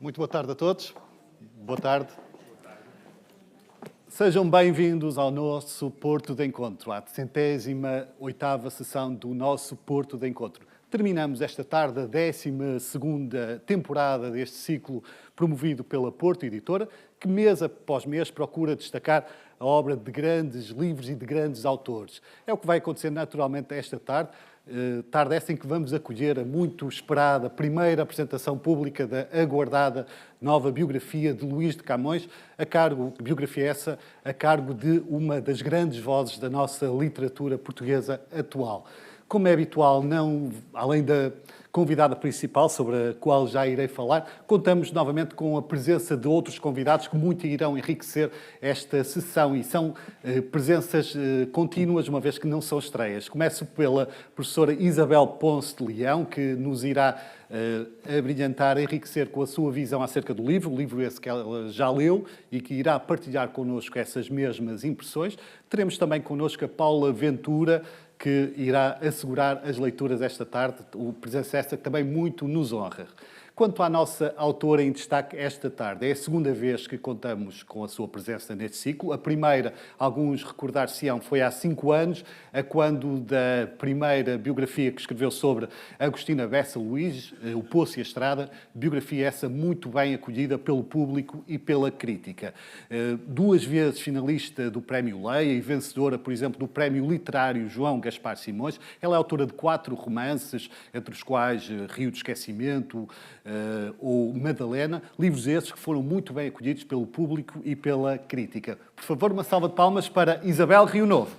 Muito boa tarde a todos. Boa tarde. Sejam bem-vindos ao nosso Porto de Encontro, à 108ª sessão do nosso Porto de Encontro. Terminamos esta tarde a 12ª temporada deste ciclo promovido pela Porto Editora, que mês após mês procura destacar a obra de grandes livros e de grandes autores. É o que vai acontecer naturalmente esta tarde. Tarde essa em que vamos acolher a muito esperada primeira apresentação pública da aguardada nova biografia de Luís de Camões, biografia essa a cargo de uma das grandes vozes da nossa literatura portuguesa atual. Como é habitual, além da convidada principal, sobre a qual já irei falar, contamos novamente com a presença de outros convidados que muito irão enriquecer esta sessão e são presenças contínuas, uma vez que não são estreias. Começo pela professora Isabel Ponce de Leão, que nos irá abrilhantar, enriquecer com a sua visão acerca do livro, o livro esse que ela já leu e que irá partilhar connosco essas mesmas impressões. Teremos também connosco a Paula Ventura, que irá assegurar as leituras esta tarde, presença esta que também muito nos honra. Quanto à nossa autora em destaque esta tarde, é a segunda vez que contamos com a sua presença neste ciclo. A primeira, alguns recordar-se-ão, foi há 5 anos, a quando da primeira biografia que escreveu sobre Agostina Bessa Luís, O Poço e a Estrada, biografia essa muito bem acolhida pelo público e pela crítica. 2 vezes finalista do Prémio Leia e vencedora, por exemplo, do Prémio Literário João Gaspar Simões. Ela é autora de 4 romances, entre os quais Rio de Esquecimento, ou Madalena, livros esses que foram muito bem acolhidos pelo público e pela crítica. Por favor, uma salva de palmas para Isabel Rio Novo.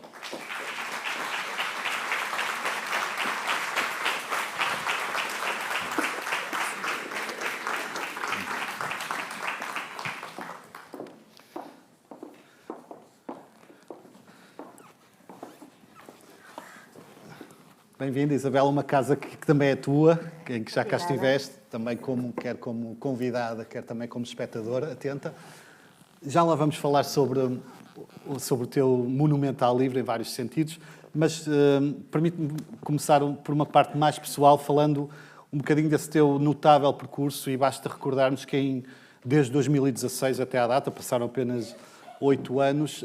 Bem-vinda, Isabel, a uma casa que também é tua, em que já cá estiveste, também quer como convidada, quer também como espectadora atenta. Já lá vamos falar sobre o teu monumental livro, em vários sentidos, mas permite-me começar por uma parte mais pessoal, falando um bocadinho desse teu notável percurso, e basta recordar-nos que desde 2016 até à data, passaram apenas 8 anos,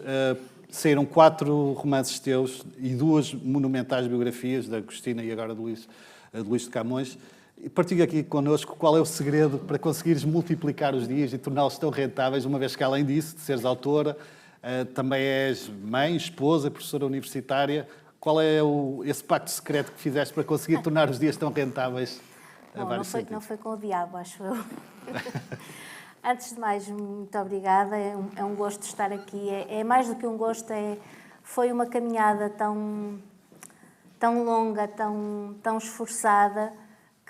saíram 4 romances teus e 2 monumentais biografias, da Agostina e agora de Luís de Camões. Partilha aqui connosco qual é o segredo para conseguires multiplicar os dias e torná-los tão rentáveis, uma vez que, além disso, de seres autora, também és mãe, esposa, professora universitária. Qual é esse pacto secreto que fizeste para conseguir tornar os dias tão rentáveis? Bom, não foi com o diabo, acho eu. Antes de mais, muito obrigada. É um gosto estar aqui. É mais do que um gosto, foi uma caminhada tão longa, tão esforçada,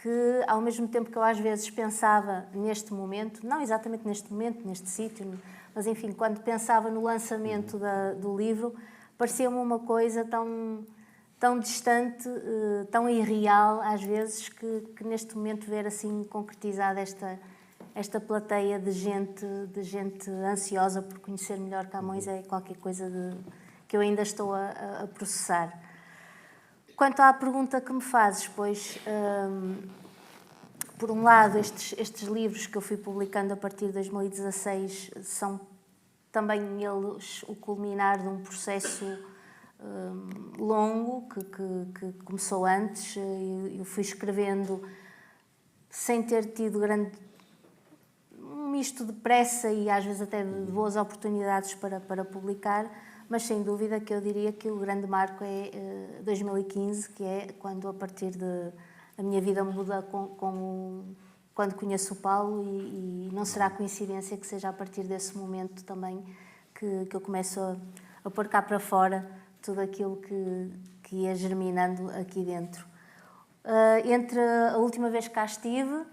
que ao mesmo tempo que eu às vezes pensava neste momento, não exatamente neste momento, neste sítio, mas enfim, quando pensava no lançamento do livro, parecia-me uma coisa tão distante, tão irreal às vezes, que neste momento ver assim concretizada esta plateia de gente ansiosa por conhecer melhor Camões é qualquer coisa que eu ainda estou a processar. Quanto à pergunta que me fazes, pois, por um lado, estes livros que eu fui publicando a partir de 2016 são também eles o culminar de um processo longo que começou antes. Eu fui escrevendo sem ter tido um misto de pressa e às vezes até de boas oportunidades para publicar, mas sem dúvida que eu diria que o grande marco é 2015, que é quando a partir de a minha vida muda quando conheço o Paulo, e não será coincidência que seja a partir desse momento também que eu começo a pôr cá para fora tudo aquilo que ia germinando aqui dentro. Entre a última vez que cá estive,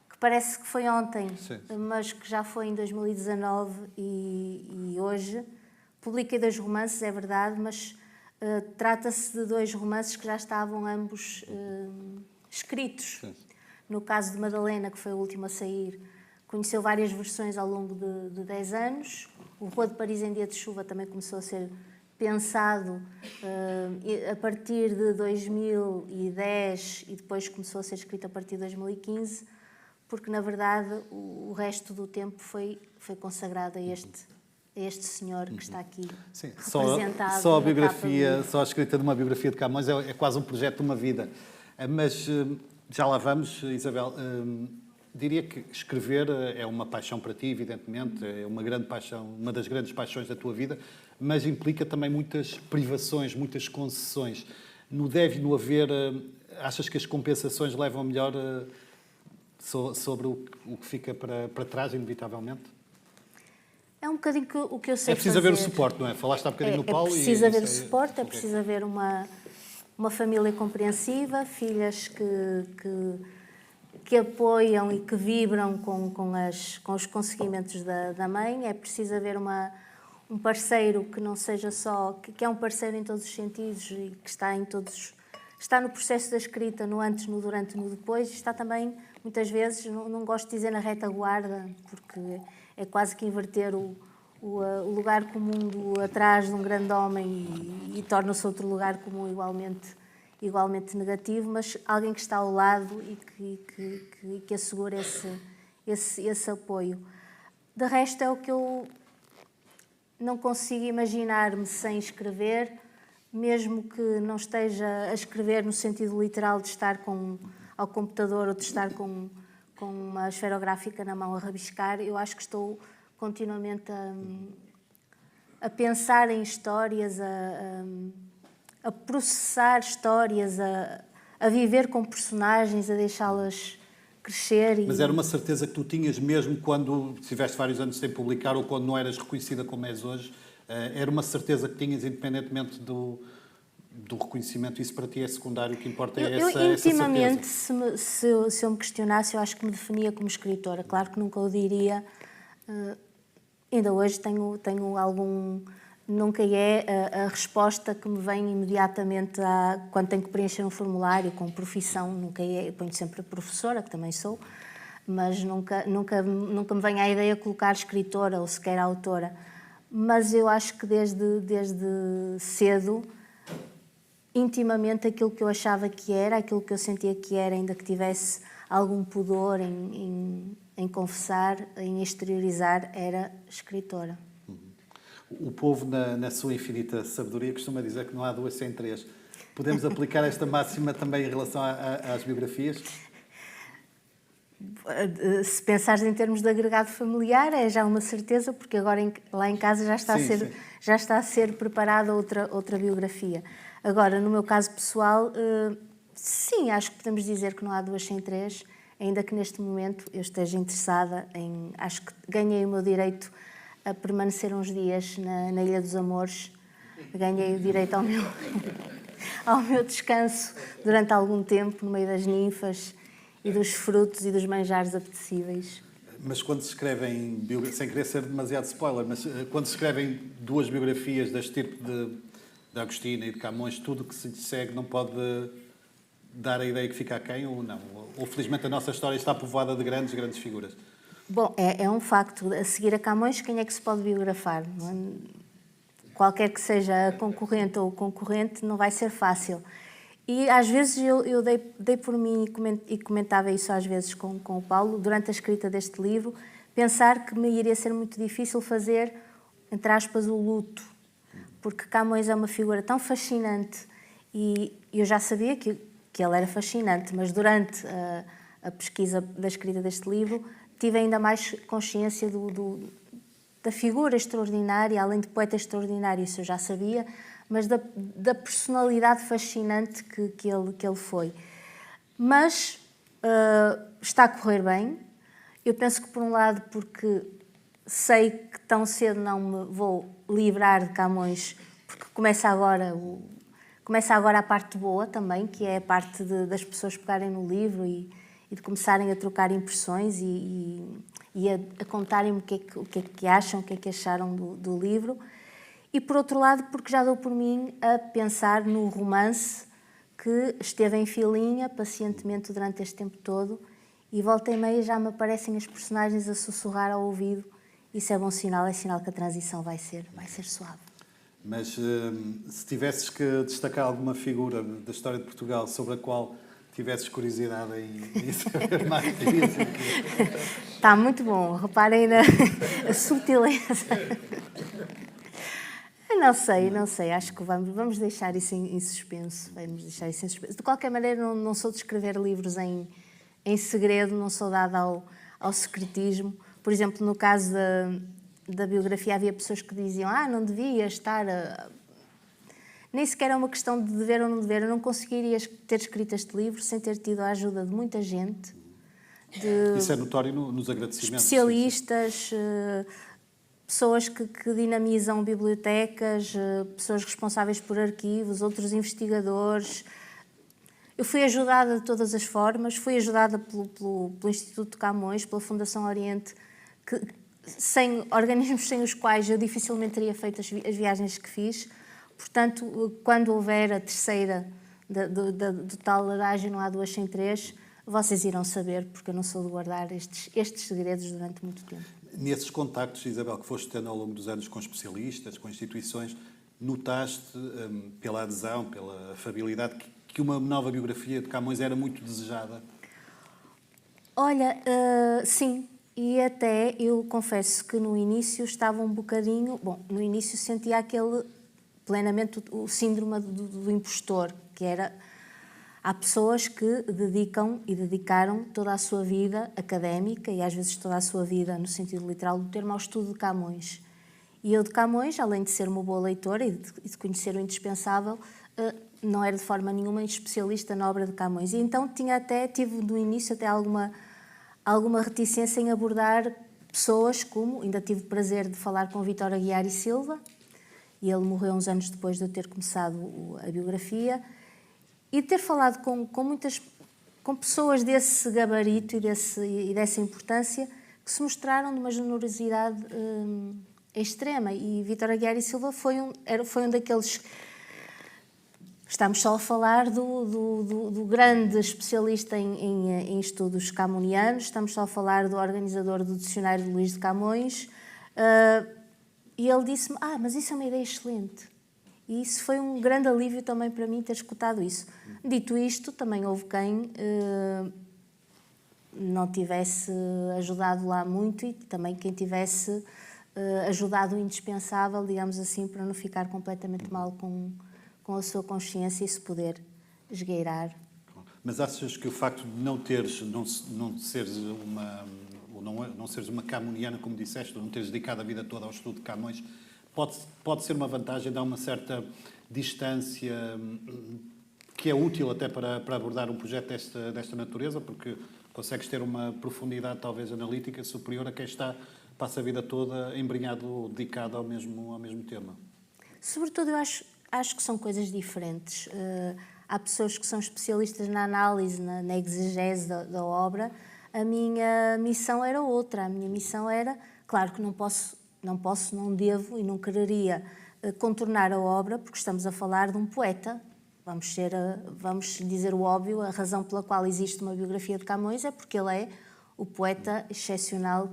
que parece que foi ontem, sim, mas que já foi em 2019 e hoje, publiquei 2 romances, é verdade, mas trata-se de 2 romances que já estavam ambos escritos. Sim. No caso de Madalena, que foi o último a sair, conheceu várias versões ao longo de 10 anos. O Rua de Paris em Dia de Chuva também começou a ser pensado a partir de 2010 e depois começou a ser escrito a partir de 2015. porque na verdade o resto do tempo foi consagrado a este senhor que está aqui. Sim, representado. Só a biografia, só a escrita de uma biografia de Camões é quase um projeto de uma vida. Mas já lá vamos, Isabel. Diria que escrever é uma paixão para ti, evidentemente, é uma grande paixão, uma das grandes paixões da tua vida, mas implica também muitas privações, muitas concessões. No deve e no haver, achas que as compensações levam melhor sobre o que fica para trás, inevitavelmente? É um bocadinho o que eu sei fazer. É preciso haver o suporte, não é? Falaste há bocadinho no Paulo. É preciso haver o suporte, é preciso haver uma família compreensiva, filhas que apoiam e que vibram com os conseguimentos da mãe. É preciso haver um parceiro que não seja só... que é um parceiro em todos os sentidos e que está em todos... Está no processo da escrita, no antes, no durante e no depois. E está também, muitas vezes, não gosto de dizer na retaguarda, porque é quase que inverter o lugar comum do atrás de um grande homem e torna-se outro lugar comum igualmente negativo, mas alguém que está ao lado e que assegura esse apoio. De resto, é o que eu não consigo imaginar-me sem escrever, mesmo que não esteja a escrever no sentido literal de estar ao computador ou de estar com uma esferográfica na mão a rabiscar. Eu acho que estou continuamente a pensar em histórias, a processar histórias, a viver com personagens, a deixá-las crescer. Mas era uma certeza que tu tinhas mesmo quando estiveste vários anos sem publicar ou quando não eras reconhecida como és hoje? Era uma certeza que tinhas, independentemente do reconhecimento, isso para ti é secundário, o que importa é essa intimamente, certeza. Se eu me questionasse, eu acho que me definia como escritora. Claro que nunca o diria. Ainda hoje tenho algum... Nunca é a resposta que me vem imediatamente quando tenho que preencher um formulário com profissão. Nunca é. Eu ponho sempre professora, que também sou, mas nunca me vem à ideia de colocar escritora ou sequer autora. Mas eu acho que desde cedo, intimamente, aquilo que eu achava que era, aquilo que eu sentia que era, ainda que tivesse algum pudor em confessar, em exteriorizar, era escritora. O povo, na sua infinita sabedoria, costuma dizer que não há duas sem três. Podemos aplicar esta máxima também em relação às biografias? Se pensares em termos de agregado familiar, é já uma certeza, porque agora lá em casa já está a ser preparada outra biografia. Agora, no meu caso pessoal, sim, acho que podemos dizer que não há duas sem três, ainda que neste momento eu esteja interessada em... Acho que ganhei o meu direito a permanecer uns dias na Ilha dos Amores. Ganhei o direito ao meu descanso durante algum tempo, no meio das ninfas e dos frutos e dos manjares apetecíveis. Mas quando se escrevem, sem querer ser demasiado spoiler, mas quando se escrevem duas biografias deste tipo de Agostina e de Camões, tudo o que se segue não pode dar a ideia que fica aquém ou não? Ou felizmente a nossa história está povoada de grandes figuras? Bom, é um facto. A seguir a Camões, quem é que se pode biografar? Qualquer que seja a concorrente ou o concorrente, não vai ser fácil. E às vezes eu dei por mim e comentava isso às vezes com o Paulo, durante a escrita deste livro, pensar que me iria ser muito difícil fazer, entre aspas, o luto. Porque Camões é uma figura tão fascinante e eu já sabia que ele era fascinante, mas durante a pesquisa da escrita deste livro tive ainda mais consciência da figura extraordinária, além de poeta extraordinário, isso eu já sabia, mas da personalidade fascinante que ele foi. Mas está a correr bem. Eu penso que, por um lado, porque sei que tão cedo não me vou livrar de Camões, porque começa agora a parte boa também, que é a parte das pessoas pegarem no livro e de começarem a trocar impressões e a contarem-me o que é que acham, o que é que acharam do livro. E, por outro lado, porque já dou por mim a pensar no romance que esteve em filinha pacientemente durante este tempo todo e volta e meia já me aparecem as personagens a sussurrar ao ouvido. Isso é bom sinal, é sinal que a transição vai ser suave. Mas se tivesses que destacar alguma figura da história de Portugal sobre a qual tivesses curiosidade em saber mais disso. Está muito bom, reparem na subtileza. Não sei, acho que vamos deixar isso em suspenso. De qualquer maneira, não sou de escrever livros em segredo, não sou dada ao secretismo. Por exemplo, no caso da biografia, havia pessoas que diziam não devia estar Nem sequer é uma questão de dever ou não dever. Eu não conseguiria ter escrito este livro sem ter tido a ajuda de muita gente. Isso é notório nos agradecimentos. Especialistas, pessoas que dinamizam bibliotecas, pessoas responsáveis por arquivos, outros investigadores. Eu fui ajudada de todas as formas, fui ajudada pelo Instituto de Camões, pela Fundação Oriente, organismos sem os quais eu dificilmente teria feito as viagens que fiz. Portanto, quando houver a terceira do tal adágio, não há duas sem três, vocês irão saber, porque eu não sou de guardar estes segredos durante muito tempo. Nesses contactos, Isabel, que foste tendo ao longo dos anos com especialistas, com instituições, notaste, pela adesão, pela afabilidade, que uma nova biografia de Camões era muito desejada? Olha, sim. E até eu confesso que no início estava um bocadinho... Bom, no início sentia plenamente o síndrome do impostor, que era... Há pessoas que dedicam e dedicaram toda a sua vida académica e às vezes toda a sua vida, no sentido literal do termo, ao estudo de Camões. E eu de Camões, além de ser uma boa leitora e de conhecer o indispensável, não era de forma nenhuma especialista na obra de Camões. E então tive no início até alguma reticência em abordar pessoas como... Ainda tive o prazer de falar com Vítor Aguiar e Silva, e ele morreu uns anos depois de eu ter começado a biografia, e ter falado com pessoas desse gabarito e dessa importância, que se mostraram de uma generosidade extrema. E Vítor Aguiar e Silva foi um daqueles... Estamos só a falar do grande especialista em estudos camonianos, estamos só a falar do organizador do Dicionário de Luís de Camões, e ele disse-me, mas isso é uma ideia excelente. E isso foi um grande alívio também para mim ter escutado isso. Dito isto, também houve quem não tivesse ajudado lá muito e também quem tivesse ajudado o indispensável, digamos assim, para não ficar completamente mal com a sua consciência e se poder esgueirar. Mas achas que o facto de não seres uma camoniana, como disseste, não teres dedicado a vida toda ao estudo de Camões, pode ser uma vantagem, dar uma certa distância que é útil até para abordar um projeto desta natureza, porque consegues ter uma profundidade talvez analítica superior a quem passa a vida toda embrenhado, dedicado ao mesmo tema? Sobretudo, eu acho que são coisas diferentes. Há pessoas que são especialistas na análise, na exegese da obra. A minha missão era outra. A minha missão era, claro que não devo e não quereria contornar a obra, porque estamos a falar de um poeta. Vamos dizer o óbvio, a razão pela qual existe uma biografia de Camões é porque ele é o poeta excepcional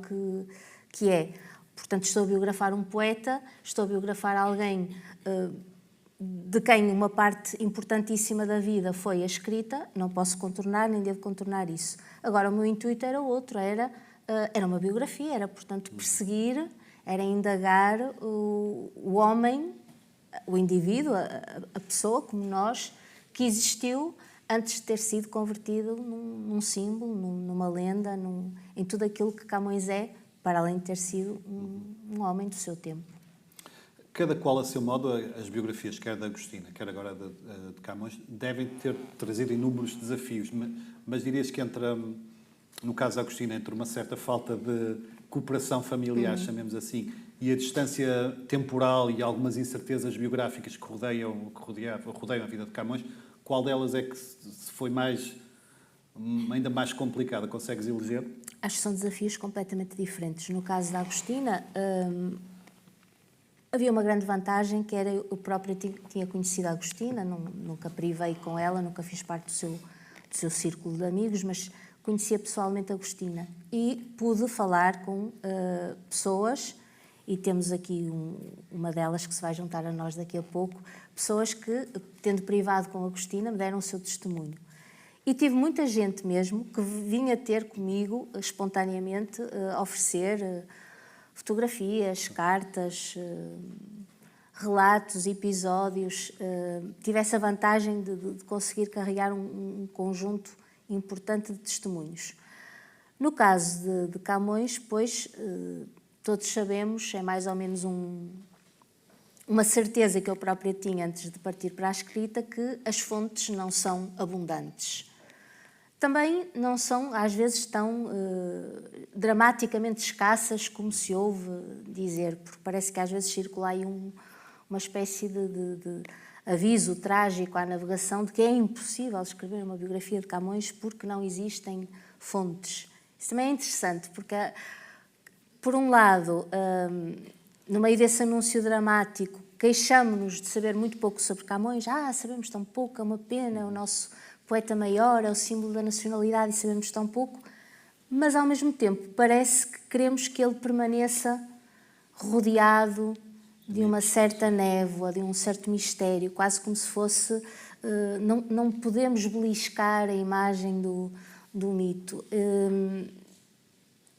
que é. Portanto, estou a biografar um poeta, estou a biografar alguém de quem uma parte importantíssima da vida foi a escrita, não posso contornar, nem devo contornar isso. Agora, o meu intuito era outro, era uma biografia, era, portanto, perseguir, era indagar o homem, o indivíduo, a pessoa como nós, que existiu antes de ter sido convertido num símbolo, numa lenda, em tudo aquilo que Camões é, para além de ter sido um homem do seu tempo. Cada qual a seu modo, as biografias, quer da Agostina, quer agora de Camões, devem ter trazido inúmeros desafios, mas dirias que no caso da Agostina, entre uma certa falta de cooperação familiar, chamemos assim, e a distância temporal e algumas incertezas biográficas que rodeiam a vida de Camões, qual delas é que se foi ainda mais complicada? Consegues eleger? Acho que são desafios completamente diferentes. No caso da Agostina, havia uma grande vantagem, que era eu própria tinha conhecido a Agostina, nunca privei com ela, nunca fiz parte do seu círculo de amigos, mas conhecia pessoalmente a Agostina e pude falar com pessoas, e temos aqui uma delas que se vai juntar a nós daqui a pouco, pessoas que, tendo privado com a Agostina, me deram o seu testemunho. E tive muita gente mesmo que vinha ter comigo, espontaneamente, oferecer fotografias, cartas, relatos, episódios. Tive essa vantagem de conseguir carregar um conjunto importante de testemunhos. No caso de Camões, pois, todos sabemos, é mais ou menos uma certeza que eu própria tinha antes de partir para a escrita, que as fontes não são abundantes. Também não são, às vezes, tão dramaticamente escassas como se ouve dizer, porque parece que às vezes circula aí uma espécie de aviso trágico à navegação de que é impossível escrever uma biografia de Camões porque não existem fontes. Isso também é interessante, porque, por um lado, no meio desse anúncio dramático, queixamo-nos de saber muito pouco sobre Camões. Sabemos tão pouco, é uma pena, é o nosso poeta maior, é o símbolo da nacionalidade e sabemos tão pouco, mas ao mesmo tempo parece que queremos que ele permaneça rodeado de uma certa névoa, de um certo mistério, quase como se fosse... Não podemos beliscar a imagem do mito.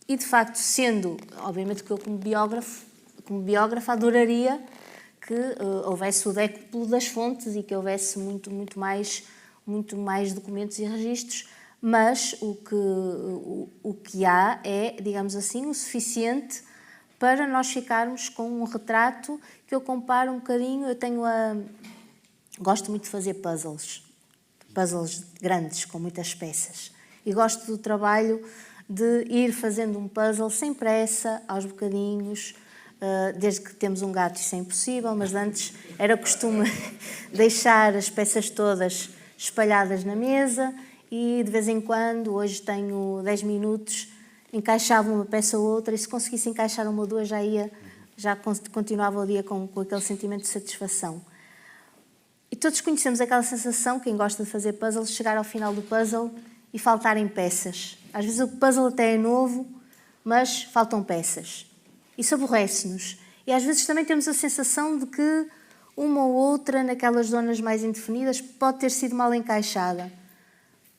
E, de facto, sendo, obviamente que eu como biógrafa adoraria que houvesse o décuplo das fontes e que houvesse muito mais documentos e registros, mas o que há é, digamos assim, o suficiente para nós ficarmos com um retrato que eu comparo um bocadinho. Gosto muito de fazer puzzles grandes, com muitas peças, e gosto do trabalho de ir fazendo um puzzle sem pressa, aos bocadinhos. Desde que temos um gato isso é impossível, mas antes era costume deixar as peças todas espalhadas na mesa e de vez em quando, hoje tenho 10 minutos, encaixava uma peça ou outra e se conseguisse encaixar uma ou duas já continuava o dia com aquele sentimento de satisfação. E todos conhecemos aquela sensação, quem gosta de fazer puzzles, chegar ao final do puzzle e faltarem peças. Às vezes o puzzle até é novo, mas faltam peças. Isso aborrece-nos. E às vezes também temos a sensação de que uma ou outra, naquelas zonas mais indefinidas, pode ter sido mal encaixada.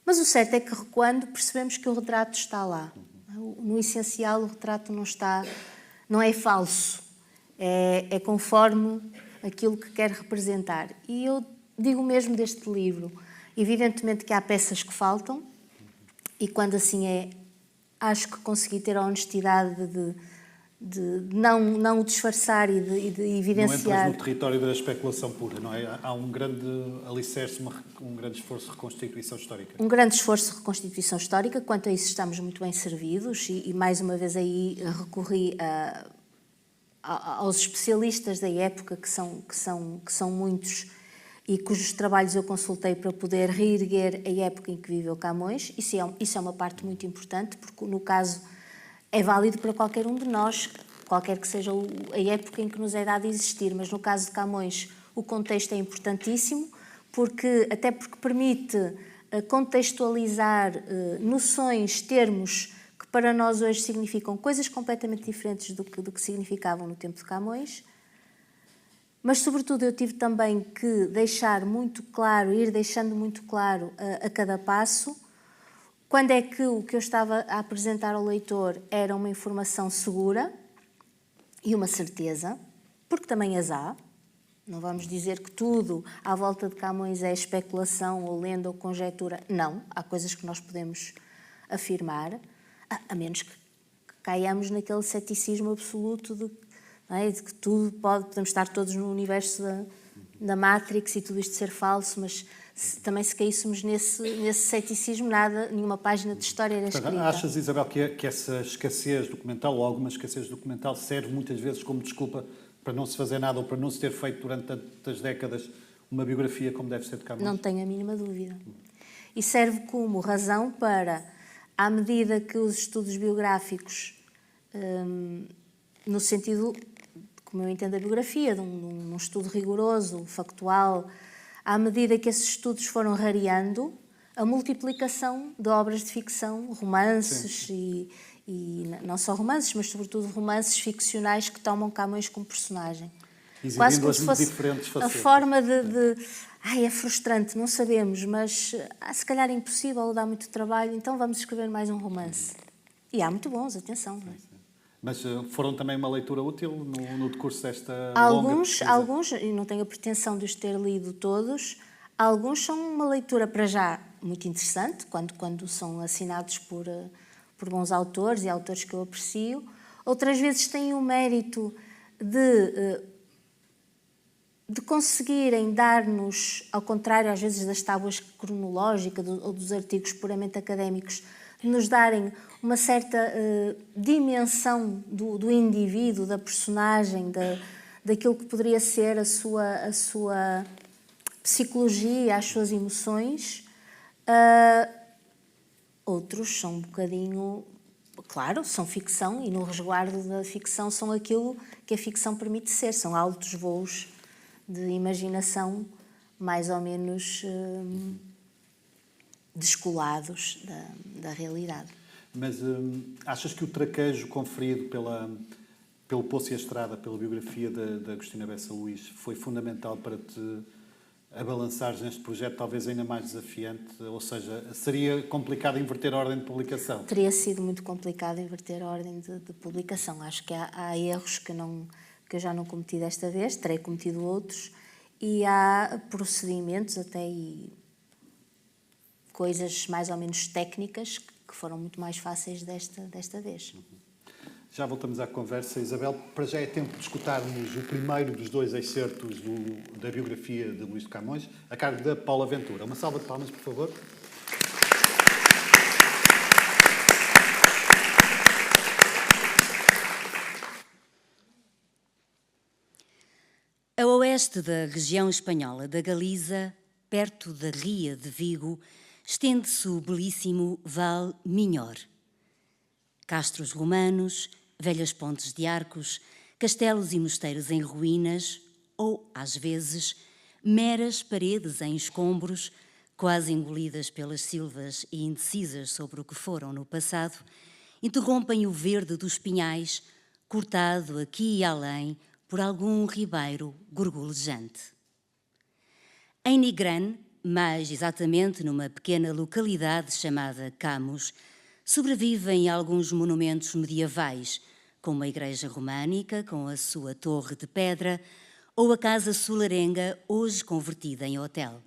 Mas o certo é que, recuando, percebemos que o retrato está lá. No essencial, o retrato não é falso. É conforme aquilo que quer representar. E eu digo mesmo deste livro. Evidentemente que há peças que faltam, e quando assim é, acho que consegui ter a honestidade de não o disfarçar e de evidenciar. Não entras no território da especulação pura, não é? Há um grande alicerce, um grande esforço de reconstituição histórica. Um grande esforço de reconstituição histórica, quanto a isso estamos muito bem servidos e mais uma vez aí recorri aos especialistas da época, que são muitos e cujos trabalhos eu consultei para poder reerguer a época em que viveu Camões. Isso é uma parte muito importante, porque no caso é válido para qualquer um de nós, qualquer que seja a época em que nos é dado existir, mas no caso de Camões o contexto é importantíssimo, até porque permite contextualizar noções, termos que para nós hoje significam coisas completamente diferentes do que significavam no tempo de Camões. Mas, sobretudo, eu tive também que deixar muito claro, ir deixando muito claro a cada passo, quando é que o que eu estava a apresentar ao leitor era uma informação segura e uma certeza, porque também as há. Não vamos dizer que tudo à volta de Camões é especulação ou lenda ou conjectura. Não, há coisas que nós podemos afirmar, a menos que caiamos naquele ceticismo absoluto de que tudo podemos estar todos no universo da Matrix e tudo isto ser falso, mas também se caíssemos nesse ceticismo, nenhuma página de história era escrita. Portanto, achas, Isabel, que essa escassez documental, ou alguma escassez documental, serve muitas vezes como desculpa para não se fazer nada ou para não se ter feito durante tantas décadas uma biografia como deve ser de Camões? Não tenho a mínima dúvida. E serve como razão para, à medida que os estudos biográficos, no sentido, como eu entendo a biografia, de um estudo rigoroso, factual, à medida que esses estudos foram rareando, a multiplicação de obras de ficção, romances e não só romances, mas sobretudo romances ficcionais que tomam Camões como personagem. Quase como se fosse a forma ai, é frustrante, não sabemos, mas se calhar é impossível ou dá muito trabalho, então vamos escrever mais um romance. E há muito bons, atenção. Não é? Mas foram também uma leitura útil no decurso desta longa pesquisa? Alguns, e não tenho a pretensão de os ter lido todos, alguns são uma leitura para já muito interessante, quando são assinados por bons autores e autores que eu aprecio. Outras vezes têm o mérito de conseguirem dar-nos, ao contrário às vezes das tábuas cronológicas ou dos artigos puramente académicos, de nos darem uma certa dimensão do indivíduo, da personagem, daquilo que poderia ser a sua psicologia, as suas emoções. Outros são um bocadinho... Claro, são ficção e no resguardo da ficção são aquilo que a ficção permite ser. São altos voos de imaginação mais ou menos descolados da realidade. Mas achas que o traquejo conferido pelo Poço e a Estrada, pela biografia da Agostina Bessa Luís, foi fundamental para te abalançares neste projeto talvez ainda mais desafiante? Ou seja, seria complicado inverter a ordem de publicação? Teria sido muito complicado inverter a ordem de publicação. Acho que há erros que eu já não cometi desta vez, terei cometido outros, e há procedimentos até e coisas mais ou menos técnicas que foram muito mais fáceis desta vez. Já voltamos à conversa. Isabel, para já é tempo de escutarmos o primeiro dos dois excertos da biografia de Luís de Camões, a cargo da Paula Ventura. Uma salva de palmas, por favor. A oeste da região espanhola da Galiza, perto da Ria de Vigo, estende-se o belíssimo Val Minhor. Castros romanos, velhas pontes de arcos, castelos e mosteiros em ruínas ou, às vezes, meras paredes em escombros, quase engolidas pelas silvas e indecisas sobre o que foram no passado, interrompem o verde dos pinhais, cortado aqui e além por algum ribeiro gorgolejante. Em Nigran, mais exatamente numa pequena localidade chamada Camus, sobrevivem alguns monumentos medievais, como a igreja românica com a sua torre de pedra ou a casa solarenga, hoje convertida em hotel.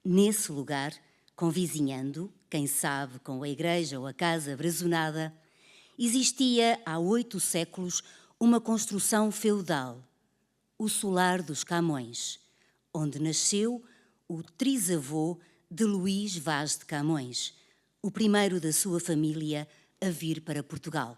Nesse lugar, convizinhando, quem sabe com a igreja ou a casa brazonada, existia há 8 séculos uma construção feudal, o Solar dos Camões, onde nasceu o trisavô de Luís Vaz de Camões, o primeiro da sua família a vir para Portugal.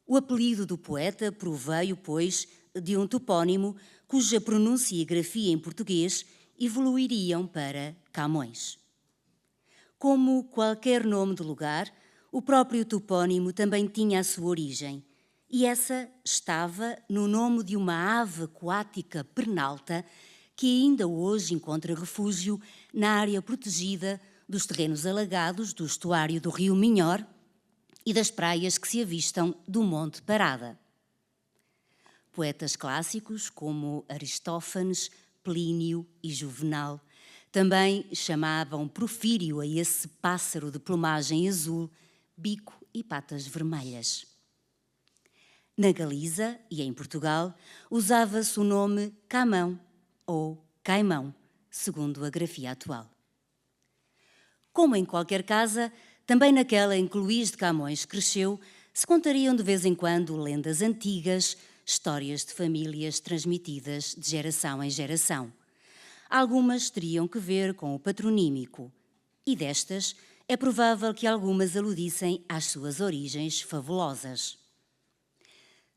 O apelido do poeta proveio, pois, de um topónimo cuja pronúncia e grafia em português evoluiriam para Camões. Como qualquer nome de lugar, o próprio topónimo também tinha a sua origem, e essa estava no nome de uma ave aquática pernalta que ainda hoje encontra refúgio na área protegida dos terrenos alagados do estuário do rio Minhor e das praias que se avistam do Monte Parada. Poetas clássicos como Aristófanes, Plínio e Juvenal também chamavam Porfírio a esse pássaro de plumagem azul, bico e patas vermelhas. Na Galiza e em Portugal usava-se o nome Camão ou Caimão, segundo a grafia atual. Como em qualquer casa, também naquela em que Luís de Camões cresceu, se contariam de vez em quando lendas antigas, histórias de famílias transmitidas de geração em geração. Algumas teriam que ver com o patronímico, e destas é provável que algumas aludissem às suas origens fabulosas.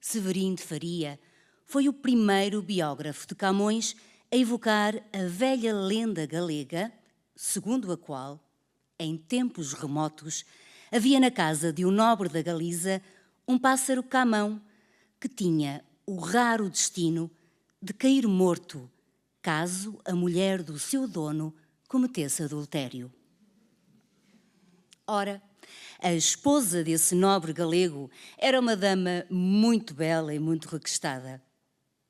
Severino de Faria foi o primeiro biógrafo de Camões a evocar a velha lenda galega, segundo a qual, em tempos remotos, havia na casa de um nobre da Galiza um pássaro camão que tinha o raro destino de cair morto caso a mulher do seu dono cometesse adultério. Ora, a esposa desse nobre galego era uma dama muito bela e muito requestada.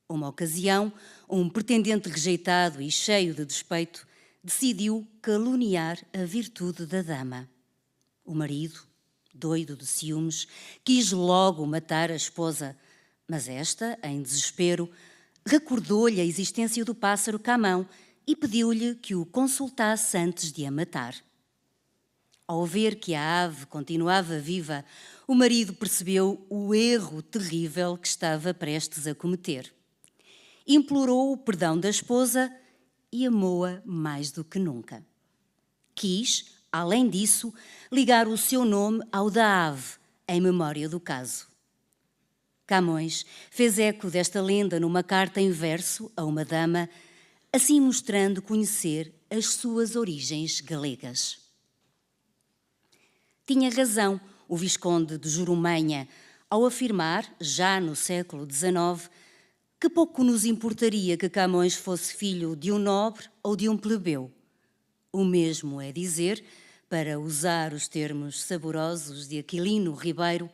Uma ocasião, um pretendente rejeitado e cheio de despeito decidiu caluniar a virtude da dama. O marido, doido de ciúmes, quis logo matar a esposa, mas esta, em desespero, recordou-lhe a existência do pássaro camão e pediu-lhe que o consultasse antes de a matar. Ao ver que a ave continuava viva, o marido percebeu o erro terrível que estava prestes a cometer. Implorou o perdão da esposa e amou-a mais do que nunca. Quis, além disso, ligar o seu nome ao da ave, em memória do caso. Camões fez eco desta lenda numa carta em verso a uma dama, assim mostrando conhecer as suas origens galegas. Tinha razão o Visconde de Jurumanha ao afirmar, já no século XIX, que pouco nos importaria que Camões fosse filho de um nobre ou de um plebeu. O mesmo é dizer, para usar os termos saborosos de Aquilino Ribeiro,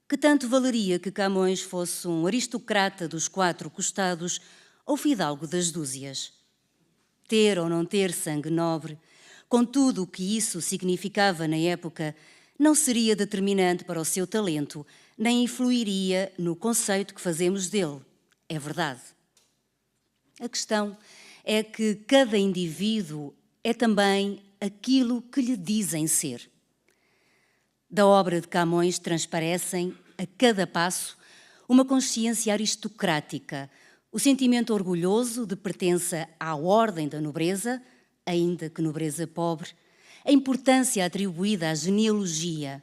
que tanto valeria que Camões fosse um aristocrata dos quatro costados ou fidalgo das dúzias. Ter ou não ter sangue nobre, com tudo o que isso significava na época, não seria determinante para o seu talento, nem influiria no conceito que fazemos dele. É verdade. A questão é que cada indivíduo é também aquilo que lhe dizem ser. Da obra de Camões transparecem, a cada passo, uma consciência aristocrática, o sentimento orgulhoso de pertença à ordem da nobreza, ainda que nobreza pobre, a importância atribuída à genealogia,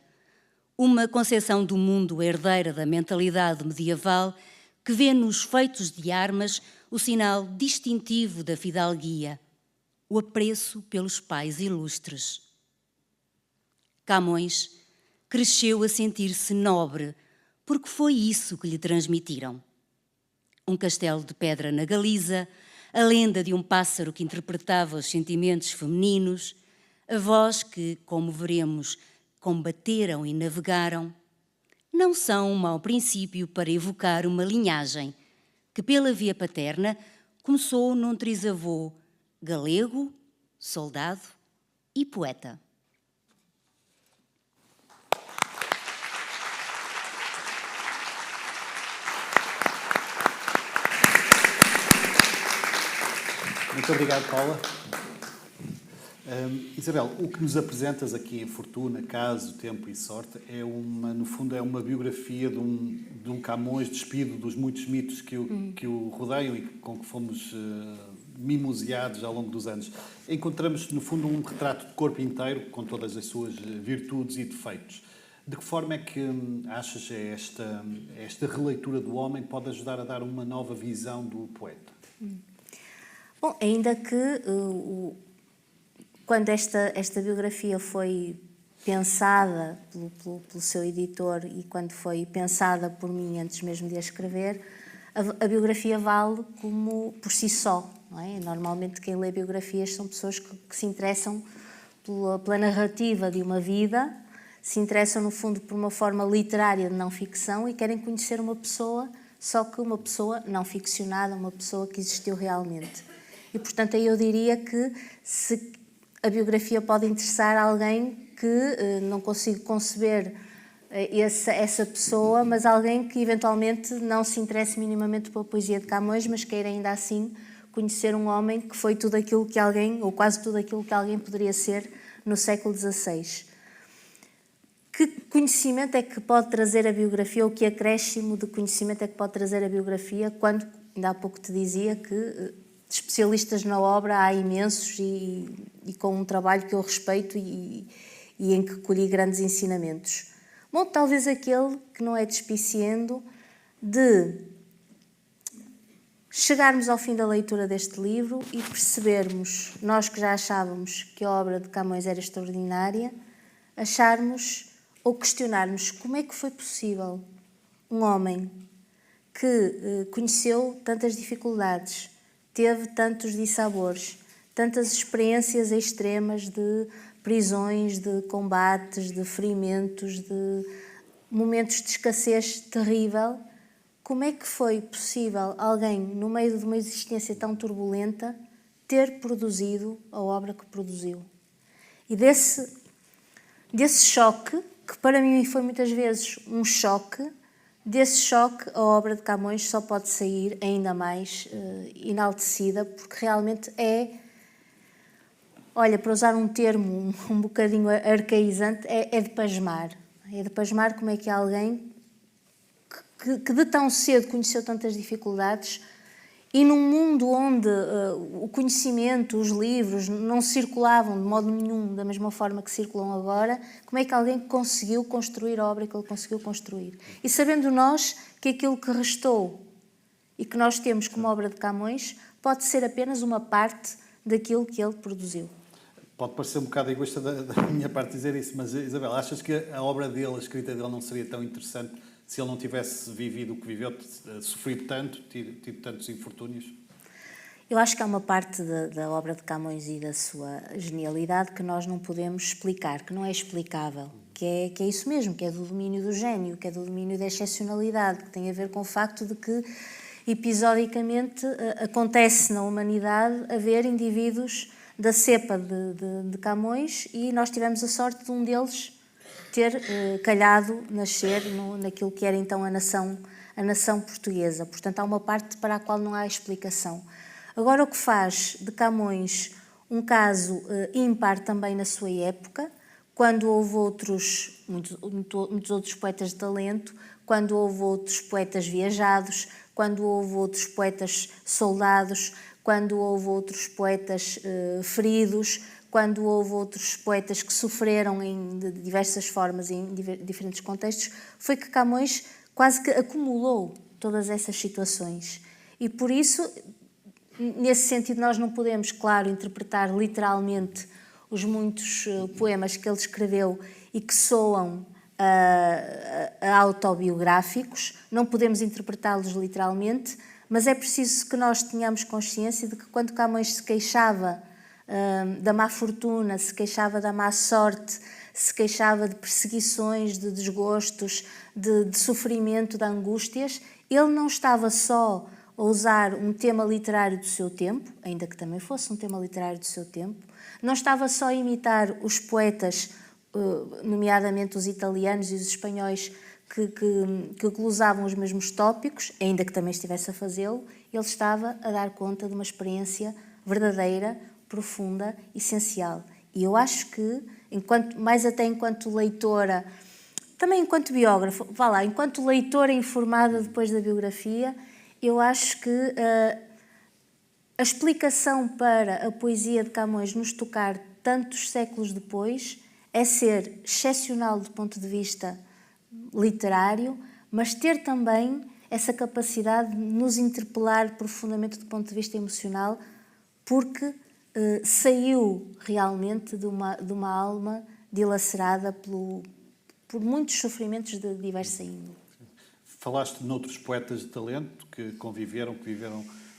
uma concepção do mundo herdeira da mentalidade medieval que vê nos feitos de armas o sinal distintivo da fidalguia, o apreço pelos pais ilustres. Camões cresceu a sentir-se nobre, porque foi isso que lhe transmitiram. Um castelo de pedra na Galiza, a lenda de um pássaro que interpretava os sentimentos femininos, avós que, como veremos, combateram e navegaram, não são um mau princípio para evocar uma linhagem que, pela via paterna, começou num trisavô galego, soldado e poeta. Muito obrigado, Paula. Isabel, o que nos apresentas aqui em Fortuna, Caso, Tempo e Sorte no fundo, é uma biografia de um Camões despido dos muitos mitos que o rodeiam e com que fomos mimoseados ao longo dos anos. Encontramos, no fundo, um retrato de corpo inteiro, com todas as suas virtudes e defeitos. De que forma é que achas esta releitura do homem pode ajudar a dar uma nova visão do poeta? Bom, ainda que quando esta biografia foi pensada pelo seu editor e quando foi pensada por mim antes mesmo de a escrever, a biografia vale como por si só, não é? Normalmente quem lê biografias são pessoas que se interessam pela narrativa de uma vida, se interessam no fundo por uma forma literária de não ficção e querem conhecer uma pessoa, só que uma pessoa não ficcionada, uma pessoa que existiu realmente. E portanto aí eu diria que se a biografia pode interessar alguém que não consigo conceber essa pessoa, mas alguém que eventualmente não se interesse minimamente pela poesia de Camões, mas queira ainda assim conhecer um homem que foi tudo aquilo que alguém, ou quase tudo aquilo que alguém poderia ser no século XVI. Que conhecimento é que pode trazer a biografia, ou que acréscimo de conhecimento é que pode trazer a biografia, quando, ainda há pouco te dizia que especialistas na obra há imensos e com um trabalho que eu respeito e em que colhi grandes ensinamentos. Bom, talvez aquele que não é despiciendo de chegarmos ao fim da leitura deste livro e percebermos, nós que já achávamos que a obra de Camões era extraordinária, acharmos ou questionarmos como é que foi possível um homem que conheceu tantas dificuldades, teve tantos dissabores, tantas experiências extremas de prisões, de combates, de ferimentos, de momentos de escassez terrível, como é que foi possível alguém, no meio de uma existência tão turbulenta, ter produzido a obra que produziu. E desse choque, que para mim foi muitas vezes um choque, desse choque a obra de Camões só pode sair ainda mais enaltecida, porque realmente olha, para usar um termo um bocadinho arcaizante, é de pasmar. É de pasmar como é que alguém que de tão cedo conheceu tantas dificuldades e num mundo onde o conhecimento, os livros não circulavam de modo nenhum da mesma forma que circulam agora, como é que alguém conseguiu construir a obra que ele conseguiu construir? E sabendo nós que aquilo que restou e que nós temos como obra de Camões pode ser apenas uma parte daquilo que ele produziu. Pode parecer um bocado egoísta da minha parte dizer isso, mas Isabel, achas que a obra dele, a escrita dele, não seria tão interessante se ele não tivesse vivido o que viveu, sofrido tanto, tido tantos infortúnios? Eu acho que há uma parte da obra de Camões e da sua genialidade que nós não podemos explicar, que não é explicável, que é isso mesmo, que é do domínio do gênio, que é do domínio da excepcionalidade, que tem a ver com o facto de que, episodicamente, acontece na humanidade haver indivíduos da cepa de Camões e nós tivemos a sorte de um deles ter calhado nascer naquilo que era então a nação portuguesa. Portanto, há uma parte para a qual não há explicação. Agora, o que faz de Camões um caso ímpar também na sua época, quando houve muitos outros poetas de talento, quando houve outros poetas viajados, quando houve outros poetas soldados, quando houve outros poetas feridos, quando houve outros poetas que sofreram de diversas formas e em diferentes contextos, foi que Camões quase que acumulou todas essas situações. E por isso, nesse sentido, nós não podemos, claro, interpretar literalmente os muitos poemas que ele escreveu e que soam autobiográficos, não podemos interpretá-los literalmente, mas é preciso que nós tenhamos consciência de que quando Camões se queixava da má fortuna, se queixava da má sorte, se queixava de perseguições, de desgostos, de sofrimento, de angústias, ele não estava só a usar um tema literário do seu tempo, ainda que também fosse um tema literário do seu tempo, não estava só a imitar os poetas, nomeadamente os italianos e os espanhóis, que glosavam os mesmos tópicos, ainda que também estivesse a fazê-lo, ele estava a dar conta de uma experiência verdadeira, profunda, essencial. E eu acho que, mais até enquanto leitora, também enquanto biógrafa, enquanto leitora informada depois da biografia, eu acho que a explicação para a poesia de Camões nos tocar tantos séculos depois é ser excepcional do ponto de vista literário, mas ter também essa capacidade de nos interpelar profundamente do ponto de vista emocional, porque saiu realmente de uma alma dilacerada por muitos sofrimentos de diversa índole. Falaste de outros poetas de talento que viveram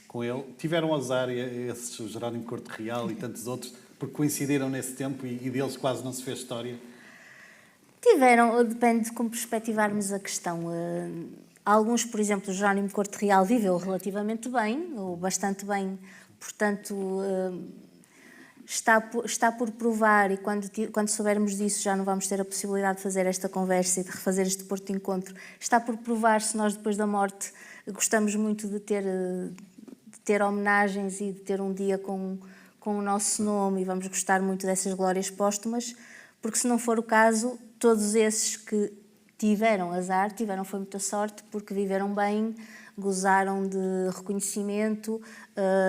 com ele. Tiveram azar, esses, o Jerónimo Corte Real e tantos outros, porque coincidiram nesse tempo e deles quase não se fez história? Tiveram, depende de como perspectivarmos a questão. Alguns, por exemplo, o Jerónimo Corte Real viveu relativamente bem, ou bastante bem, portanto, está por provar, e quando soubermos disso já não vamos ter a possibilidade de fazer esta conversa e de refazer este Porto de Encontro, está por provar se nós depois da morte gostamos muito de ter homenagens e de ter um dia com o nosso nome e vamos gostar muito dessas glórias póstumas, porque se não for o caso, todos esses que tiveram azar, foi muita sorte, porque viveram bem, gozaram de reconhecimento,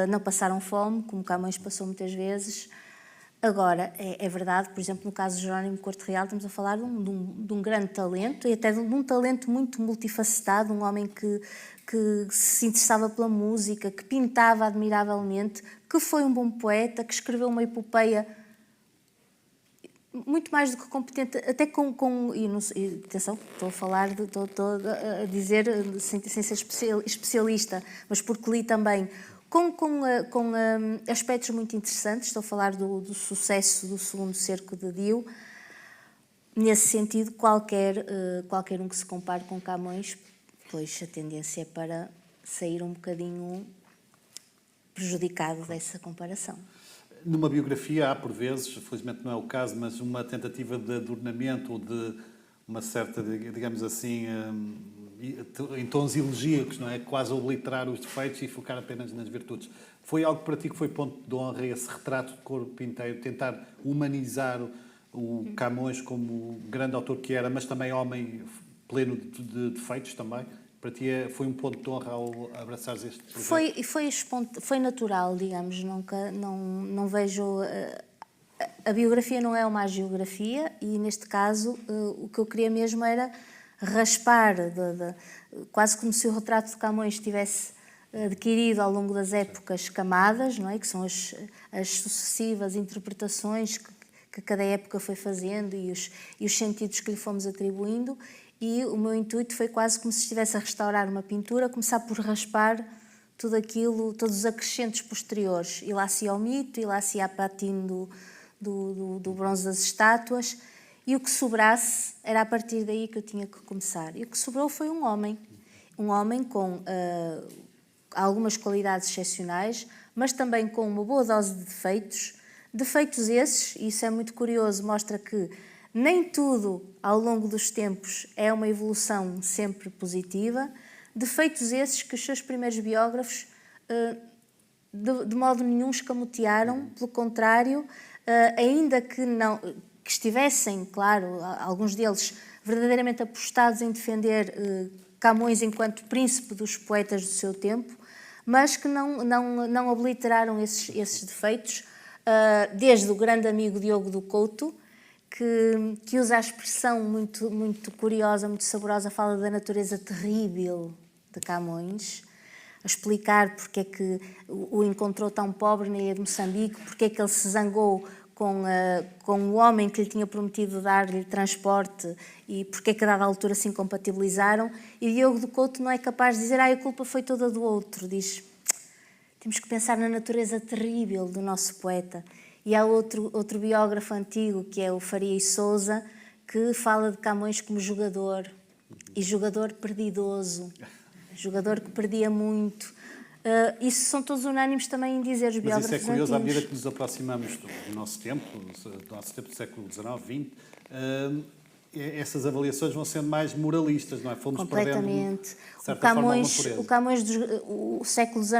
não passaram fome, como Camões passou muitas vezes. Agora, é verdade, por exemplo, no caso de Jerónimo Corte Real, estamos a falar de um grande talento, e até de um talento muito multifacetado, um homem que se interessava pela música, que pintava admiravelmente, que foi um bom poeta, que escreveu uma epopeia muito mais do que competente, até e atenção, estou a falar, estou a dizer sem ser especialista, mas porque li também com aspectos muito interessantes. Estou a falar do sucesso do segundo cerco de Dio. Nesse sentido, qualquer um que se compare com Camões depois a tendência é para sair um bocadinho prejudicado dessa comparação. Numa biografia há, por vezes, felizmente não é o caso, mas uma tentativa de adornamento ou de uma certa, digamos assim, em tons elegíacos, não é? Quase obliterar os defeitos e focar apenas nas virtudes. Foi algo para ti que foi ponto de honra, esse retrato de corpo inteiro, tentar humanizar o Camões como grande autor que era, mas também homem pleno de defeitos também? Para ti foi um ponto de honra ao abraçares este projeto? Foi natural, digamos, não vejo... A biografia não é uma hagiografia e, neste caso, o que eu queria mesmo era raspar, quase como se o retrato de Camões tivesse adquirido ao longo das épocas camadas, não é? Que são as sucessivas interpretações que cada época foi fazendo e os sentidos que lhe fomos atribuindo. E o meu intuito foi quase como se estivesse a restaurar uma pintura, começar por raspar tudo aquilo, todos os acrescentos posteriores. E lá se ia ao mito, e lá se ia a patino do bronze das estátuas, e o que sobrasse era a partir daí que eu tinha que começar. E o que sobrou foi um homem com algumas qualidades excepcionais, mas também com uma boa dose de defeitos esses, e isso é muito curioso, mostra que nem tudo ao longo dos tempos é uma evolução sempre positiva, defeitos esses que os seus primeiros biógrafos de modo nenhum escamotearam, pelo contrário, ainda que estivessem, claro, alguns deles verdadeiramente apostados em defender Camões enquanto príncipe dos poetas do seu tempo, mas que não obliteraram esses defeitos, desde o grande amigo Diogo do Couto, que usa a expressão muito, muito curiosa, muito saborosa, fala da natureza terrível de Camões, a explicar porque é que o encontrou tão pobre na ilha de Moçambique, porque é que ele se zangou com o homem que lhe tinha prometido dar-lhe transporte e porque é que a dada altura se incompatibilizaram. E Diogo do Couto não é capaz de dizer a culpa foi toda do outro, diz, temos que pensar na natureza terrível do nosso poeta. E há outro biógrafo antigo, que é o Faria e Sousa, que fala de Camões como jogador, e jogador perdidoso, jogador que perdia muito. Isso são todos unânimes também em dizer os biógrafos antigos. Mas isso é curioso, à medida antigos. que nos aproximamos do nosso tempo do século XIX, XX, essas avaliações vão sendo mais moralistas, não é? Fomos Completamente. perdendo, de certa forma, uma O Camões o século XIX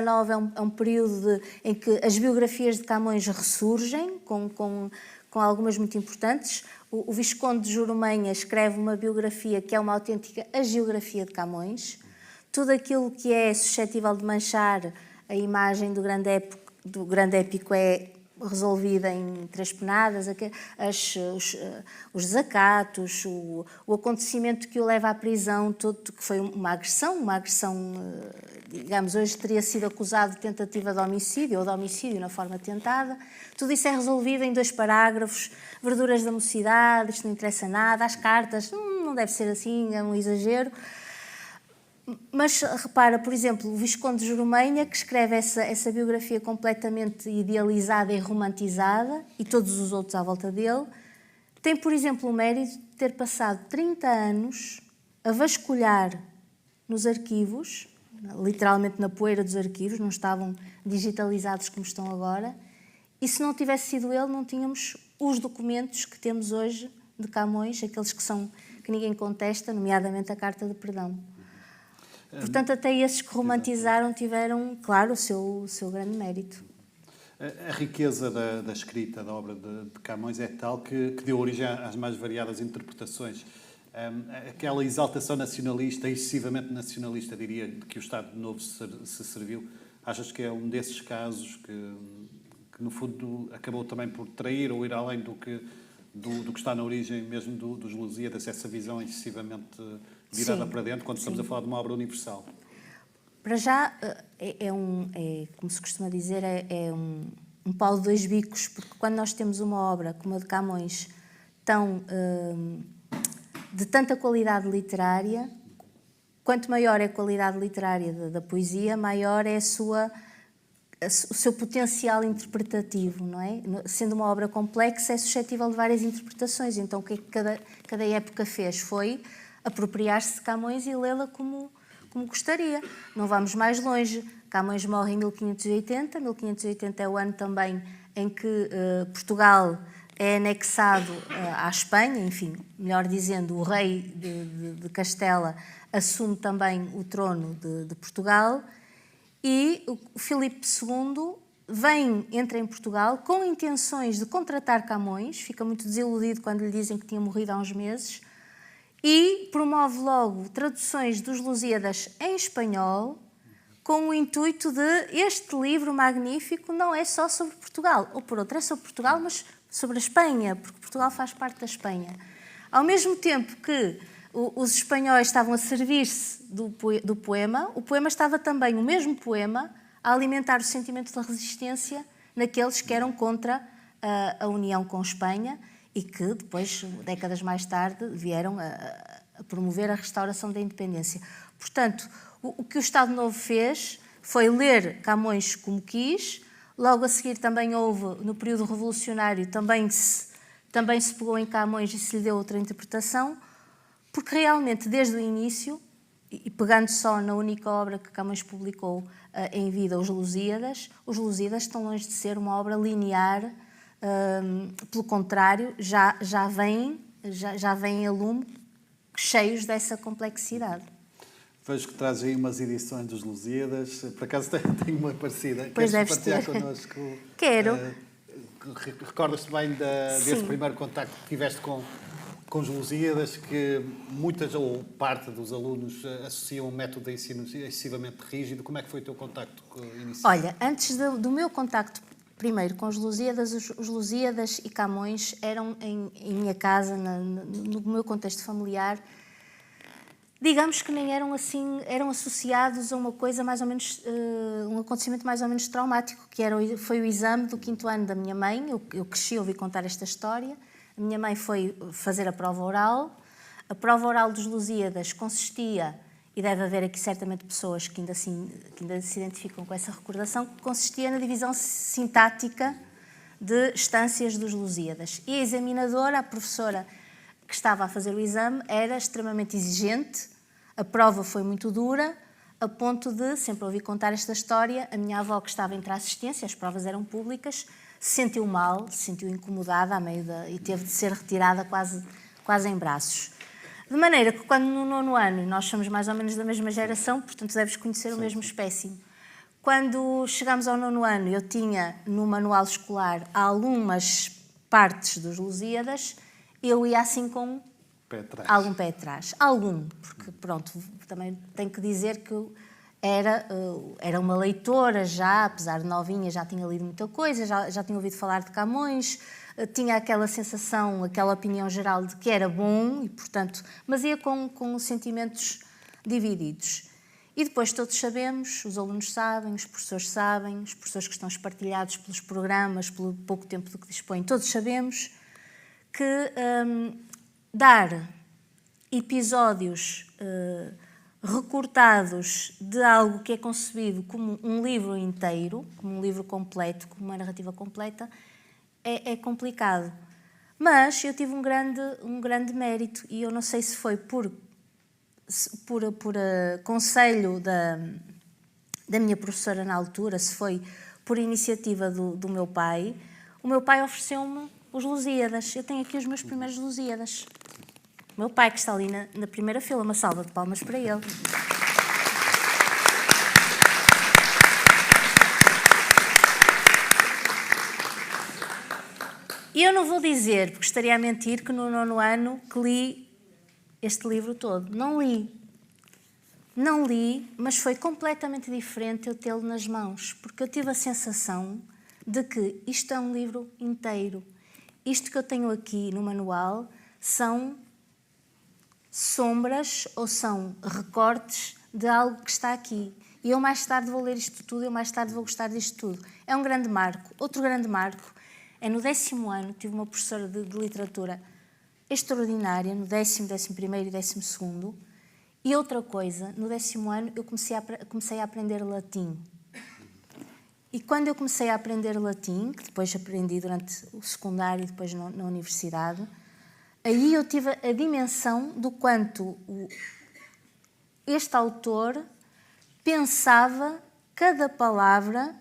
é um período em que as biografias de Camões ressurgem, com algumas muito importantes. O Visconde de Jurumanha escreve uma biografia que é uma autêntica hagiografia de Camões. Tudo aquilo que é suscetível de manchar a imagem do grande épico é resolvida em 3 penadas, os desacatos, o acontecimento que o leva à prisão, que foi uma agressão, digamos, hoje teria sido acusado de tentativa de homicídio ou de homicídio na forma tentada. Tudo isso é resolvido em 2 parágrafos, verduras da mocidade, isto não interessa nada, as cartas, não deve ser assim, é um exagero. Mas repara, por exemplo, o Visconde de Jurumanha, que escreve essa biografia completamente idealizada e romantizada, e todos os outros à volta dele, tem, por exemplo, o mérito de ter passado 30 anos a vasculhar nos arquivos, literalmente na poeira dos arquivos, não estavam digitalizados como estão agora, e se não tivesse sido ele, não tínhamos os documentos que temos hoje de Camões, aqueles que ninguém contesta, nomeadamente a Carta de Perdão. Portanto, até esses que romantizaram tiveram, claro, o seu grande mérito. A riqueza da escrita, da obra de Camões é tal que deu origem às mais variadas interpretações. Aquela exaltação nacionalista, excessivamente nacionalista, diria, de que o Estado Novo se serviu, achas que é um desses casos que no fundo, acabou também por trair ou ir além do que está na origem mesmo dos Lusíadas, essa visão excessivamente virada para dentro, quando estamos a falar de uma obra universal? Para já, como se costuma dizer, é um pau de 2 bicos, porque quando nós temos uma obra como a de Camões, de tanta qualidade literária, quanto maior é a qualidade literária da poesia, maior é o seu potencial interpretativo, não é? Sendo uma obra complexa, é suscetível de várias interpretações. Então, o que é que cada época fez? Foi apropriar-se de Camões e lê-la como como gostaria. Não vamos mais longe. Camões morre em 1580. 1580 é o ano também em que Portugal é anexado à Espanha, enfim, melhor dizendo, o rei de Castela assume também o trono de Portugal, e o Filipe II entra em Portugal com intenções de contratar Camões, fica muito desiludido quando lhe dizem que tinha morrido há uns meses, e promove logo traduções dos Lusíadas em espanhol, com o intuito de este livro magnífico não é só sobre Portugal, ou por outro, é sobre Portugal, mas sobre a Espanha, porque Portugal faz parte da Espanha. Ao mesmo tempo que os espanhóis estavam a servir-se do poema, o poema estava também, o mesmo poema, a alimentar o sentimento da resistência naqueles que eram contra a união com Espanha e que depois, décadas mais tarde, vieram a promover a restauração da independência. Portanto, o que o Estado Novo fez foi ler Camões como quis. Logo a seguir também houve, no período revolucionário, também se pegou em Camões e se lhe deu outra interpretação, porque realmente, desde o início, e pegando só na única obra que Camões publicou em vida, Os Lusíadas estão longe de ser uma obra linear, pelo contrário, já vêm a lume cheios dessa complexidade. Vejo que traz aí umas edições dos Lusíadas. Por acaso tenho uma parecida. Pois Queres deves partilhar ter. connosco? Quero. Recordas-te bem desse primeiro contacto que tiveste com os Lusíadas, que muitas ou parte dos alunos associam um método de ensino excessivamente rígido. Como é que foi o teu contacto inicial? Olha, antes do meu contacto primeiro com os Lusíadas e Camões eram em minha casa, no meu contexto familiar, digamos que nem eram assim, eram associados a uma coisa mais ou menos, um acontecimento mais ou menos traumático, que foi o exame do 5º ano da minha mãe. Eu cresci a ouvir contar esta história. A minha mãe foi fazer a prova oral. A prova oral dos Lusíadas consistia, e deve haver aqui certamente pessoas que ainda se identificam com essa recordação, que consistia na divisão sintática de estâncias dos Lusíadas. E a examinadora, a professora que estava a fazer o exame, era extremamente exigente. A prova foi muito dura, a ponto de, sempre ouvi contar esta história, a minha avó, que estava entre a assistência, as provas eram públicas, se sentiu mal, se sentiu incomodada e teve de ser retirada quase em braços. De maneira que, quando no 9º ano, nós somos mais ou menos da mesma geração, portanto deves conhecer o mesmo espécime. Quando chegámos ao 9º ano, eu tinha no manual escolar algumas partes dos Lusíadas, eu ia assim com algum pé atrás. Porque pronto, também tenho que dizer que era uma leitora já, apesar de novinha, já tinha lido muita coisa, já tinha ouvido falar de Camões, tinha aquela sensação, aquela opinião geral de que era bom, e portanto, mas ia com sentimentos divididos. E depois todos sabemos, os alunos sabem, os professores que estão espartilhados pelos programas, pelo pouco tempo do que dispõem, todos sabemos que dar episódios recortados de algo que é concebido como um livro inteiro, como um livro completo, como uma narrativa completa, é complicado. Mas eu tive um grande mérito, e eu não sei se foi por conselho da minha professora na altura, se foi por iniciativa do meu pai. O meu pai ofereceu-me os Lusíadas. Eu tenho aqui os meus primeiros Lusíadas. O meu pai, que está ali na primeira fila, uma salva de palmas para ele. E eu não vou dizer, porque estaria a mentir, que no 9º ano que li este livro todo. Não li, mas foi completamente diferente eu tê-lo nas mãos, porque eu tive a sensação de que isto é um livro inteiro. Isto que eu tenho aqui no manual são sombras ou são recortes de algo que está aqui. E eu mais tarde vou ler isto tudo, eu mais tarde vou gostar disto tudo. É um grande marco. Outro grande marco é no 10º ano, tive uma professora de literatura extraordinária, no 10º, 11º e 12º. E outra coisa, no 10º ano eu comecei a aprender latim. E quando eu comecei a aprender latim, que depois aprendi durante o secundário e depois na universidade, aí eu tive a dimensão do quanto este autor pensava cada palavra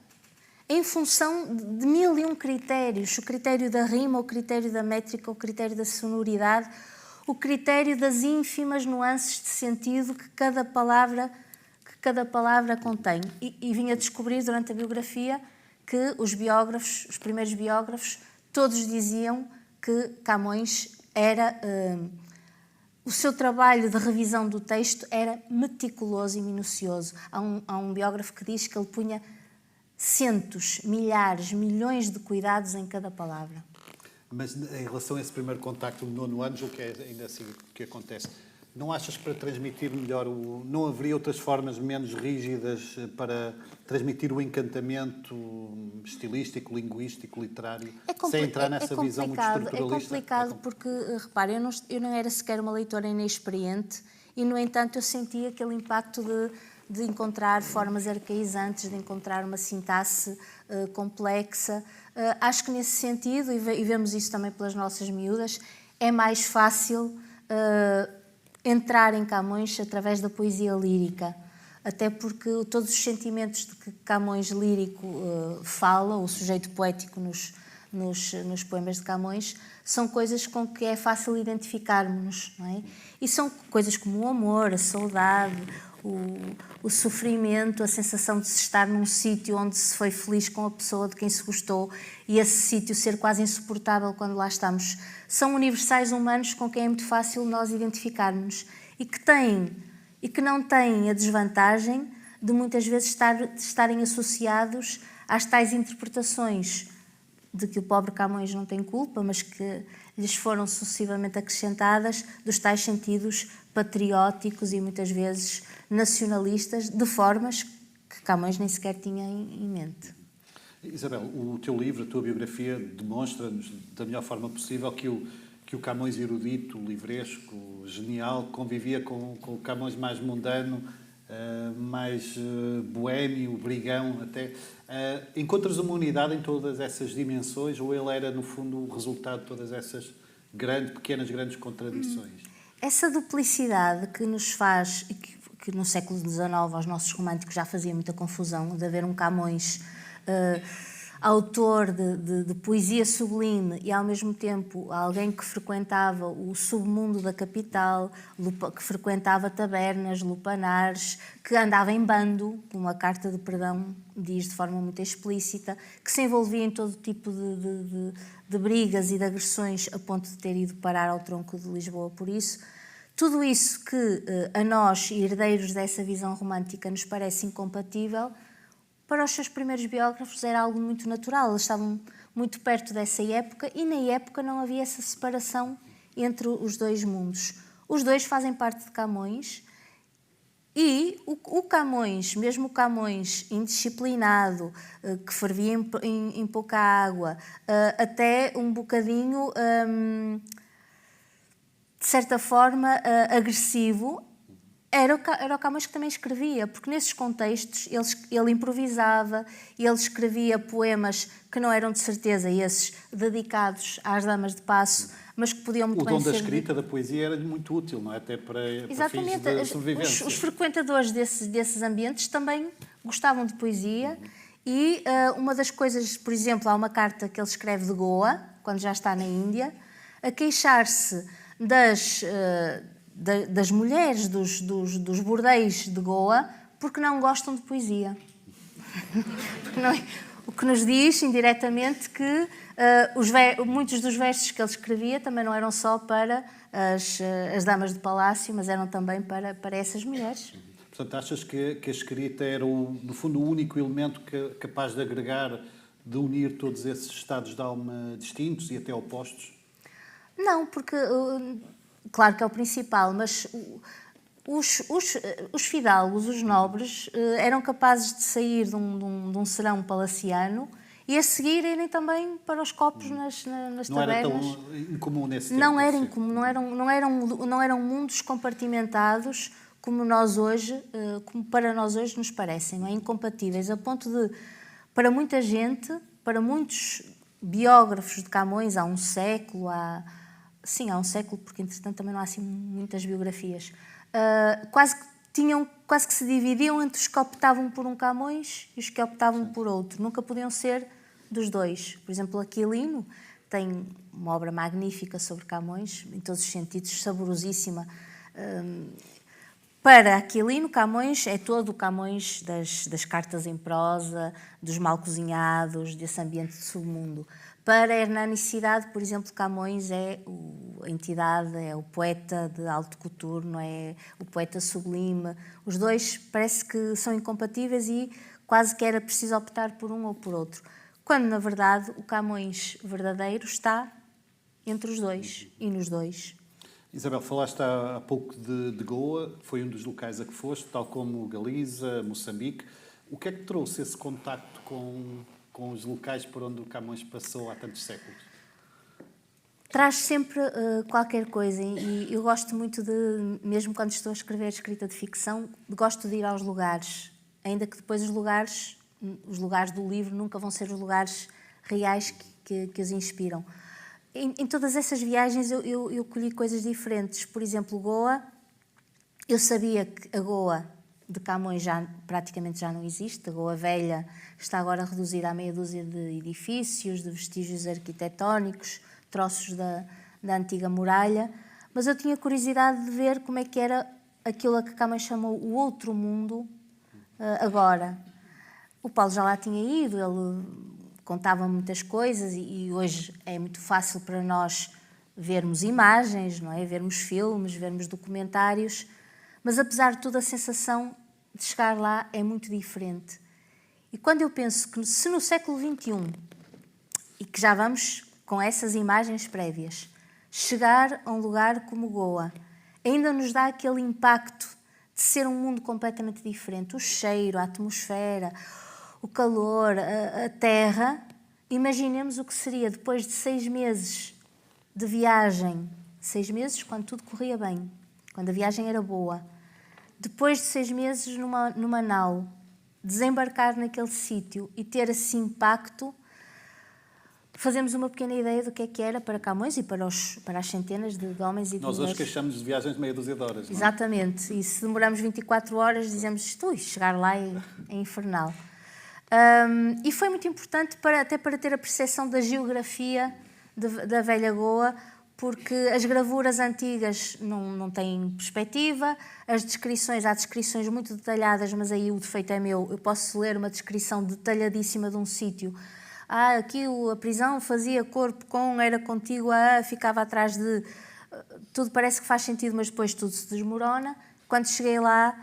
em função de 1001 critérios. O critério da rima, o critério da métrica, o critério da sonoridade, o critério das ínfimas nuances de sentido que cada palavra contém. E vim a descobrir durante a biografia que os primeiros biógrafos, todos diziam que Camões era... o seu trabalho de revisão do texto era meticuloso e minucioso. Há um biógrafo que diz que ele punha centos, milhares, milhões de cuidados em cada palavra. Mas em relação a esse primeiro contacto no 9º ano, o que é ainda assim que acontece? Não achas que para transmitir melhor, não haveria outras formas menos rígidas para transmitir o encantamento estilístico, linguístico, literário, sem entrar nessa visão muito estruturalista? É complicado porque, repare, eu não era sequer uma leitora inexperiente e, no entanto, eu sentia aquele impacto de encontrar formas arcaizantes, de encontrar uma sintaxe complexa. Acho que nesse sentido, e vemos isso também pelas nossas miúdas, é mais fácil entrar em Camões através da poesia lírica, até porque todos os sentimentos de que Camões lírico fala, o sujeito poético nos poemas de Camões, são coisas com que é fácil identificarmos-nos, não é? E são coisas como o amor, a saudade, o sofrimento, a sensação de se estar num sítio onde se foi feliz com a pessoa de quem se gostou e esse sítio ser quase insuportável quando lá estamos. São universais humanos com quem é muito fácil nós identificarmos e que não têm a desvantagem de muitas vezes estarem associados às tais interpretações de que o pobre Camões não tem culpa, mas que lhes foram sucessivamente acrescentadas dos tais sentidos patrióticos e muitas vezes nacionalistas, de formas que Camões nem sequer tinha em mente. Isabel, o teu livro, a tua biografia, demonstra-nos da melhor forma possível que o Camões erudito, livresco, genial, convivia com o Camões mais mundano, mais boémio, brigão até. Encontras uma unidade em todas essas dimensões ou ele era, no fundo, o resultado de todas essas pequenas, grandes contradições? Essa duplicidade que nos faz, que no século XIX aos nossos românticos já fazia muita confusão, de haver um Camões autor de poesia sublime e ao mesmo tempo alguém que frequentava o submundo da capital, que frequentava tabernas, lupanares, que andava em bando, como a Carta de Perdão diz de forma muito explícita, que se envolvia em todo tipo de brigas e de agressões a ponto de ter ido parar ao tronco de Lisboa por isso. Tudo isso que a nós, herdeiros dessa visão romântica, nos parece incompatível, para os seus primeiros biógrafos era algo muito natural. Eles estavam muito perto dessa época e na época não havia essa separação entre os dois mundos. Os dois fazem parte de Camões e o Camões, mesmo o Camões indisciplinado, que fervia em pouca água, até um bocadinho, de certa forma, agressivo, era o Camões que também escrevia, porque nesses contextos ele improvisava, ele escrevia poemas que não eram de certeza esses dedicados às damas de passo, mas que podiam muito bem ser... O dom da escrita, da poesia, era muito útil, não é? Até para fins de sobrevivência. Os frequentadores desses ambientes também gostavam de poesia e uma das coisas, por exemplo, há uma carta que ele escreve de Goa, quando já está na Índia, a queixar-se das mulheres dos bordéis de Goa porque não gostam de poesia. O que nos diz, indiretamente, que muitos dos versos que ele escrevia também não eram só para as damas de palácio, mas eram também para essas mulheres. Portanto, achas que a escrita era, no fundo, o único elemento capaz de agregar, de unir todos esses estados de alma distintos e até opostos? Não, porque... Claro que é o principal, mas os fidalgos, os nobres, eram capazes de sair de um serão palaciano e a seguir irem também para os copos nas tabernas. Não era tão incomum nesse tempo? Não era incomum, não eram mundos compartimentados como para nós hoje nos parecem, não é? Incompatíveis, a ponto de, para muita gente, para muitos biógrafos de Camões há um século, Sim, há um século, porque entretanto também não há assim muitas biografias. Quase que quase que se dividiam entre os que optavam por um Camões e os que optavam por outro. Nunca podiam ser dos dois. Por exemplo, Aquilino tem uma obra magnífica sobre Camões, em todos os sentidos, saborosíssima. Para Aquilino, Camões é todo o Camões das cartas em prosa, dos mal cozinhados, desse ambiente de submundo. Para Hernani Cidade, por exemplo, Camões é a entidade, é o poeta de haute couture, não é? O poeta sublime. Os dois parece que são incompatíveis e quase que era preciso optar por um ou por outro. Quando, na verdade, o Camões verdadeiro está entre os dois e nos dois. Isabel, falaste há pouco de Goa, foi um dos locais a que foste, tal como Galiza, Moçambique. O que é que trouxe esse contacto com os locais por onde o Camões passou há tantos séculos? Traz sempre qualquer coisa e eu gosto muito de, mesmo quando estou a escrever escrita de ficção, gosto de ir aos lugares, ainda que depois os lugares do livro nunca vão ser os lugares reais que os inspiram. Em todas essas viagens eu colhi coisas diferentes. Por exemplo, Goa, eu sabia que a Goa de Camões praticamente já não existe. A Goa Velha está agora reduzida a meia dúzia de edifícios, de vestígios arquitetónicos, troços da antiga muralha. Mas eu tinha curiosidade de ver como é que era aquilo a que Camões chamou o outro mundo agora. O Paulo já lá tinha ido, ele contava muitas coisas e hoje é muito fácil para nós vermos imagens, não é? Vermos filmes, vermos documentários, mas apesar de tudo a sensação de chegar lá é muito diferente. E quando eu penso que se no século XXI, e que já vamos com essas imagens prévias, chegar a um lugar como Goa, ainda nos dá aquele impacto de ser um mundo completamente diferente, o cheiro, a atmosfera, o calor, a terra. Imaginemos o que seria depois de 6 meses de viagem, 6 meses quando tudo corria bem, quando a viagem era boa, depois de 6 meses numa nau, desembarcar naquele sítio e ter esse impacto. Fazemos uma pequena ideia do que era para Camões e para as centenas de homens e de mulheres. Nós hoje queixamos de viagens de meia dúzia de horas, não é? Exatamente, e se demoramos 24 horas dizemos chegar lá é infernal. E foi muito importante até para ter a percepção da geografia da velha Goa, porque as gravuras antigas não têm perspectiva, há descrições muito detalhadas, mas aí o defeito é meu, eu posso ler uma descrição detalhadíssima de um sítio. Aqui a prisão fazia corpo com, era contígua a, ficava atrás de... Tudo parece que faz sentido, mas depois tudo se desmorona. Quando cheguei lá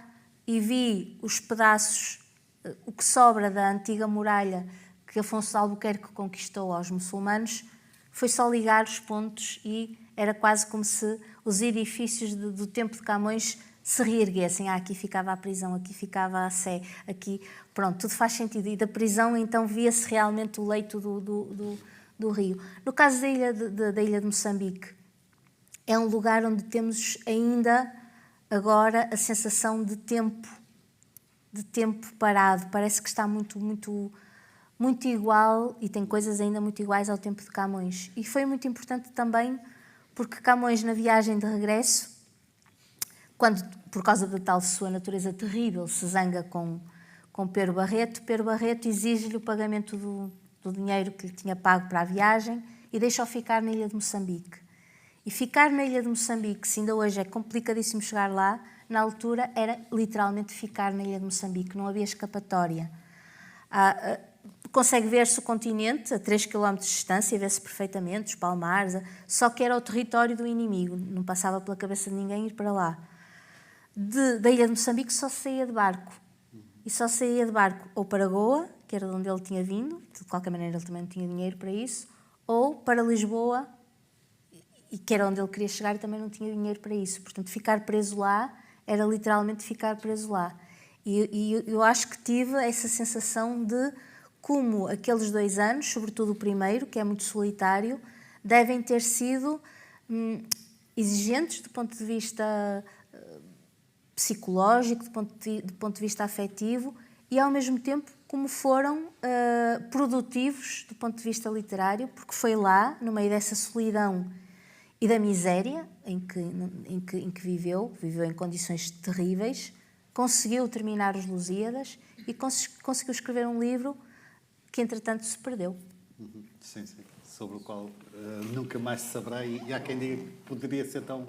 e vi os pedaços, o que sobra da antiga muralha que Afonso de Albuquerque conquistou aos muçulmanos, foi só ligar os pontos e era quase como se os edifícios do tempo de Camões se reerguessem. Aqui ficava a prisão, aqui ficava a Sé, aqui... Pronto, tudo faz sentido. E da prisão, então, via-se realmente o leito do rio. No caso da ilha de Moçambique, é um lugar onde temos ainda, agora, a sensação de tempo parado. Parece que está muito, muito, muito igual e tem coisas ainda muito iguais ao tempo de Camões. E foi muito importante também porque Camões, na viagem de regresso, quando, por causa da tal sua natureza terrível, se zanga com Pero Barreto exige-lhe o pagamento do dinheiro que lhe tinha pago para a viagem e deixa-o ficar na ilha de Moçambique. E ficar na ilha de Moçambique, se ainda hoje é complicadíssimo chegar lá, na altura era literalmente ficar na ilha de Moçambique, não havia escapatória. Consegue ver-se o continente a 3 km de distância, vê-se perfeitamente os palmares, só que era o território do inimigo, não passava pela cabeça de ninguém ir para lá. Da ilha de Moçambique só saía de barco. E só saía de barco ou para Goa, que era de onde ele tinha vindo, de qualquer maneira ele também não tinha dinheiro para isso, ou para Lisboa, e que era onde ele queria chegar e também não tinha dinheiro para isso. Portanto, ficar preso lá era literalmente ficar preso lá. E eu acho que tive essa sensação de como aqueles 2 anos, sobretudo o primeiro, que é muito solitário, devem ter sido exigentes do ponto de vista psicológico, do ponto de vista afetivo e, ao mesmo tempo, como foram produtivos do ponto de vista literário, porque foi lá, no meio dessa solidão e da miséria em que viveu em condições terríveis, conseguiu terminar os Lusíadas e conseguiu escrever um livro que, entretanto, se perdeu. Sim, sim. Sobre o qual nunca mais se saberá e há quem diga que poderia ser tão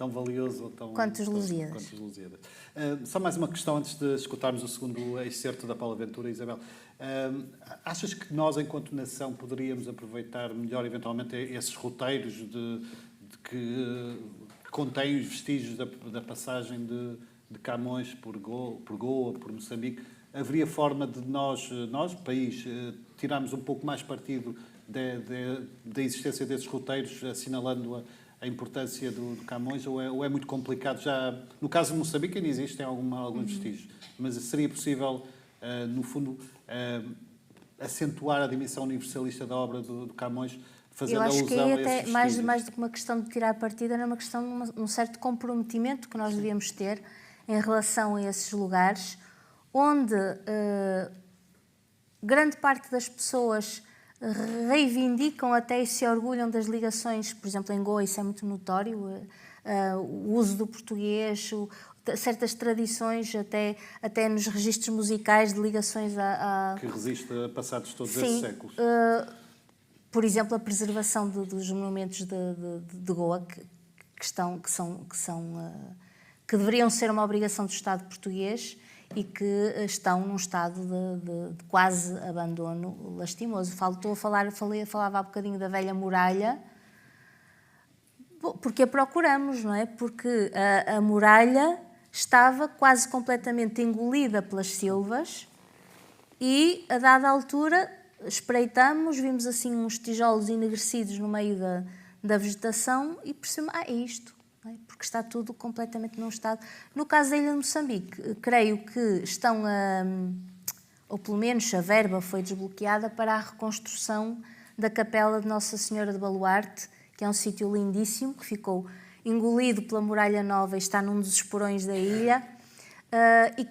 valioso ou tão... Quanto os Lusíadas. Só mais uma questão antes de escutarmos o segundo excerto da Paula Ventura, Isabel. Achas que nós, enquanto nação, poderíamos aproveitar melhor, eventualmente, esses roteiros que contêm os vestígios da passagem de Camões por Goa, por Moçambique? Haveria forma de nós, país, tirarmos um pouco mais partido da existência desses roteiros, assinalando a importância do Camões, ou é muito complicado? Já, no caso de Moçambique ainda existem alguns vestígios, mas seria possível, no fundo, acentuar a dimensão universalista da obra do Camões, fazendo alusão a esses vestígios? Eu acho que aí até, mais do que uma questão de tirar partido, era uma questão de um certo comprometimento que nós devíamos ter em relação a esses lugares, onde grande parte das pessoas reivindicam até e se orgulham das ligações, por exemplo, em Goa isso é muito notório, o uso do português, certas tradições, até nos registros musicais de ligações a... Que resiste a passados todos esses séculos. Por exemplo, a preservação dos monumentos de Goa, que deveriam ser uma obrigação do Estado português e que estão num estado de quase abandono lastimoso. Falava há bocadinho da velha muralha, porque a procuramos, não é? Porque a muralha estava quase completamente engolida pelas silvas e, a dada altura, espreitamos, vimos assim uns tijolos enegrecidos no meio da vegetação e percebemos, é isto. Porque está tudo completamente num estado... No caso da ilha de Moçambique, creio que estão ou pelo menos a verba foi desbloqueada para a reconstrução da capela de Nossa Senhora de Baluarte, que é um sítio lindíssimo, que ficou engolido pela Muralha Nova e está num dos esporões da ilha,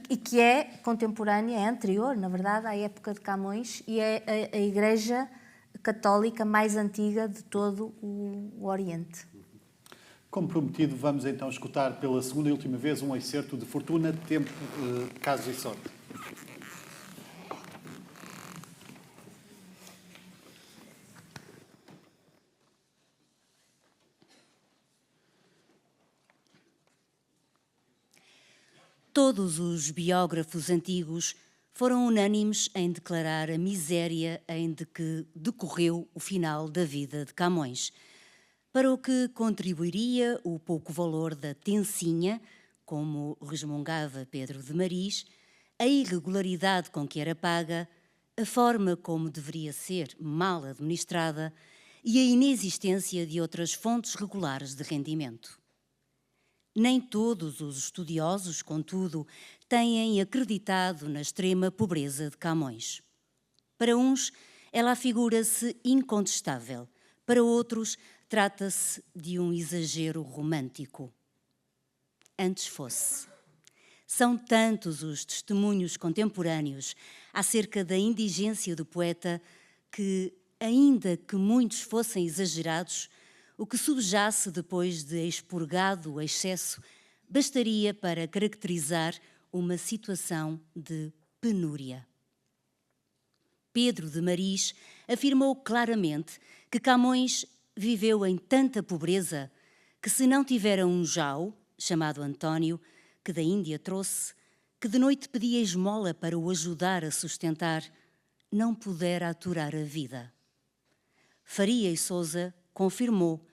e que é contemporânea, é anterior, na verdade, à época de Camões, e é a igreja católica mais antiga de todo o Oriente. Como prometido, vamos então escutar pela segunda e última vez um excerto de Fortuna, Tempo, Casos e Sorte. Todos os biógrafos antigos foram unânimes em declarar a miséria em que decorreu o final da vida de Camões, para o que contribuiria o pouco valor da tencinha, como resmungava Pedro de Maris, a irregularidade com que era paga, a forma como deveria ser mal administrada e a inexistência de outras fontes regulares de rendimento. Nem todos os estudiosos, contudo, têm acreditado na extrema pobreza de Camões. Para uns, ela afigura-se incontestável, para outros, trata-se de um exagero romântico. Antes fosse. São tantos os testemunhos contemporâneos acerca da indigência do poeta que, ainda que muitos fossem exagerados, o que subjace depois de expurgado o excesso bastaria para caracterizar uma situação de penúria. Pedro de Maris afirmou claramente que Camões viveu em tanta pobreza que, se não tivera um jau, chamado António, que da Índia trouxe, que de noite pedia esmola para o ajudar a sustentar, não pudera aturar a vida. Faria e Sousa confirmou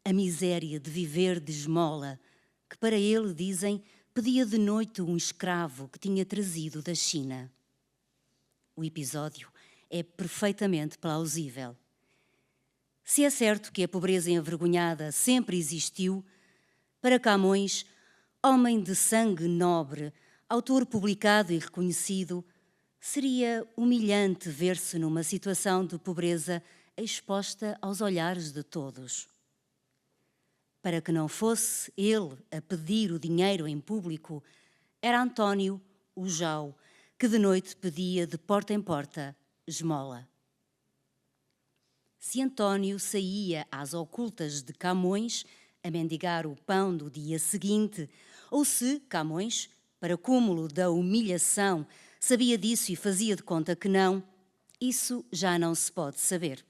a miséria de viver de esmola, que para ele, dizem, pedia de noite um escravo que tinha trazido da China. O episódio é perfeitamente plausível. Se é certo que a pobreza envergonhada sempre existiu, para Camões, homem de sangue nobre, autor publicado e reconhecido, seria humilhante ver-se numa situação de pobreza exposta aos olhares de todos. Para que não fosse ele a pedir o dinheiro em público, era António, o jau, que de noite pedia de porta em porta esmola. Se António saía às ocultas de Camões a mendigar o pão do dia seguinte, ou se Camões para cúmulo da humilhação, sabia disso e fazia de conta que não, isso já não se pode saber.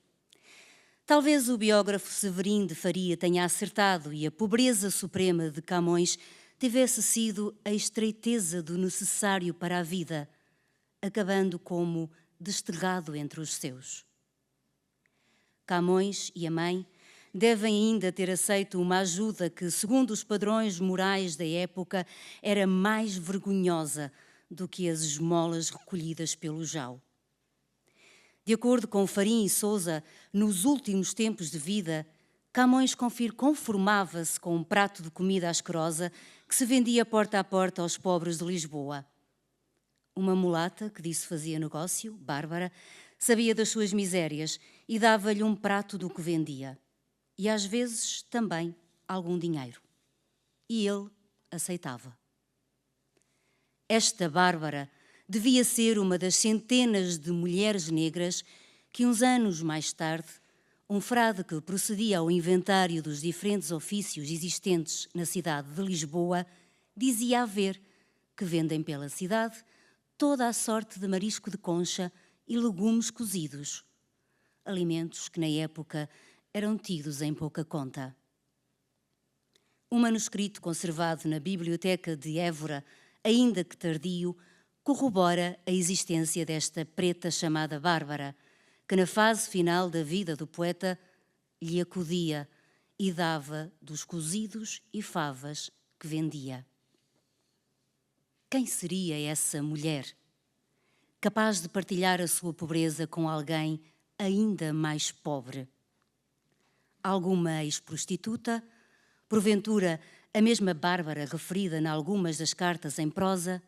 Talvez o biógrafo Severino de Faria tenha acertado e a pobreza suprema de Camões tivesse sido a estreiteza do necessário para a vida, acabando como desterrado entre os seus. Camões e a mãe devem ainda ter aceito uma ajuda que, segundo os padrões morais da época, era mais vergonhosa do que as esmolas recolhidas pelo Jau. De acordo com Farim e Sousa, nos últimos tempos de vida, Camões conformava-se com um prato de comida asquerosa que se vendia porta a porta aos pobres de Lisboa. Uma mulata, que disso fazia negócio, Bárbara, sabia das suas misérias e dava-lhe um prato do que vendia. E às vezes também algum dinheiro. E ele aceitava. Esta Bárbara devia ser uma das centenas de mulheres negras que uns anos mais tarde, um frade que procedia ao inventário dos diferentes ofícios existentes na cidade de Lisboa, dizia haver, que vendem pela cidade toda a sorte de marisco de concha e legumes cozidos, alimentos que na época eram tidos em pouca conta. Um manuscrito conservado na Biblioteca de Évora, ainda que tardio, corrobora a existência desta preta chamada Bárbara, que na fase final da vida do poeta lhe acudia e dava dos cozidos e favas que vendia. Quem seria essa mulher, capaz de partilhar a sua pobreza com alguém ainda mais pobre? Alguma ex-prostituta? Porventura, a mesma Bárbara referida em algumas das cartas em prosa?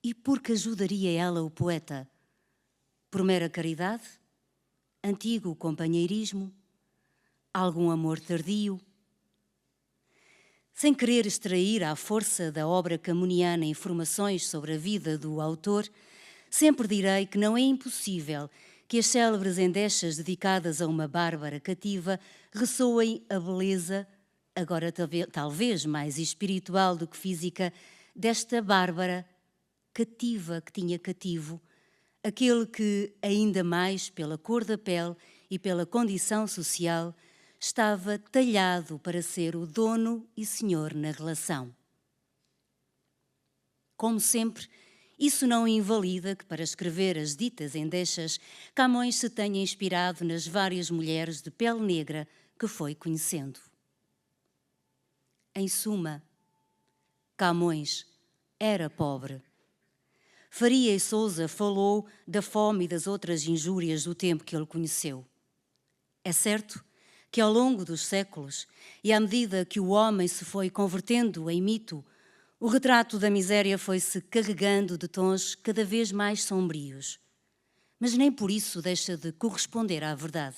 E por que ajudaria ela o poeta? Por mera caridade? Antigo companheirismo? Algum amor tardio? Sem querer extrair à força da obra camoniana informações sobre a vida do autor, sempre direi que não é impossível que as célebres endechas dedicadas a uma Bárbara cativa ressoem a beleza, agora talvez mais espiritual do que física, desta Bárbara cativa que tinha cativo, aquele que, ainda mais pela cor da pele e pela condição social, estava talhado para ser o dono e senhor na relação. Como sempre, isso não invalida que, para escrever as ditas endechas, Camões se tenha inspirado nas várias mulheres de pele negra que foi conhecendo. Em suma, Camões era pobre. Faria e Sousa falou da fome e das outras injúrias do tempo que ele conheceu. É certo que ao longo dos séculos, e à medida que o homem se foi convertendo em mito, o retrato da miséria foi-se carregando de tons cada vez mais sombrios. Mas nem por isso deixa de corresponder à verdade.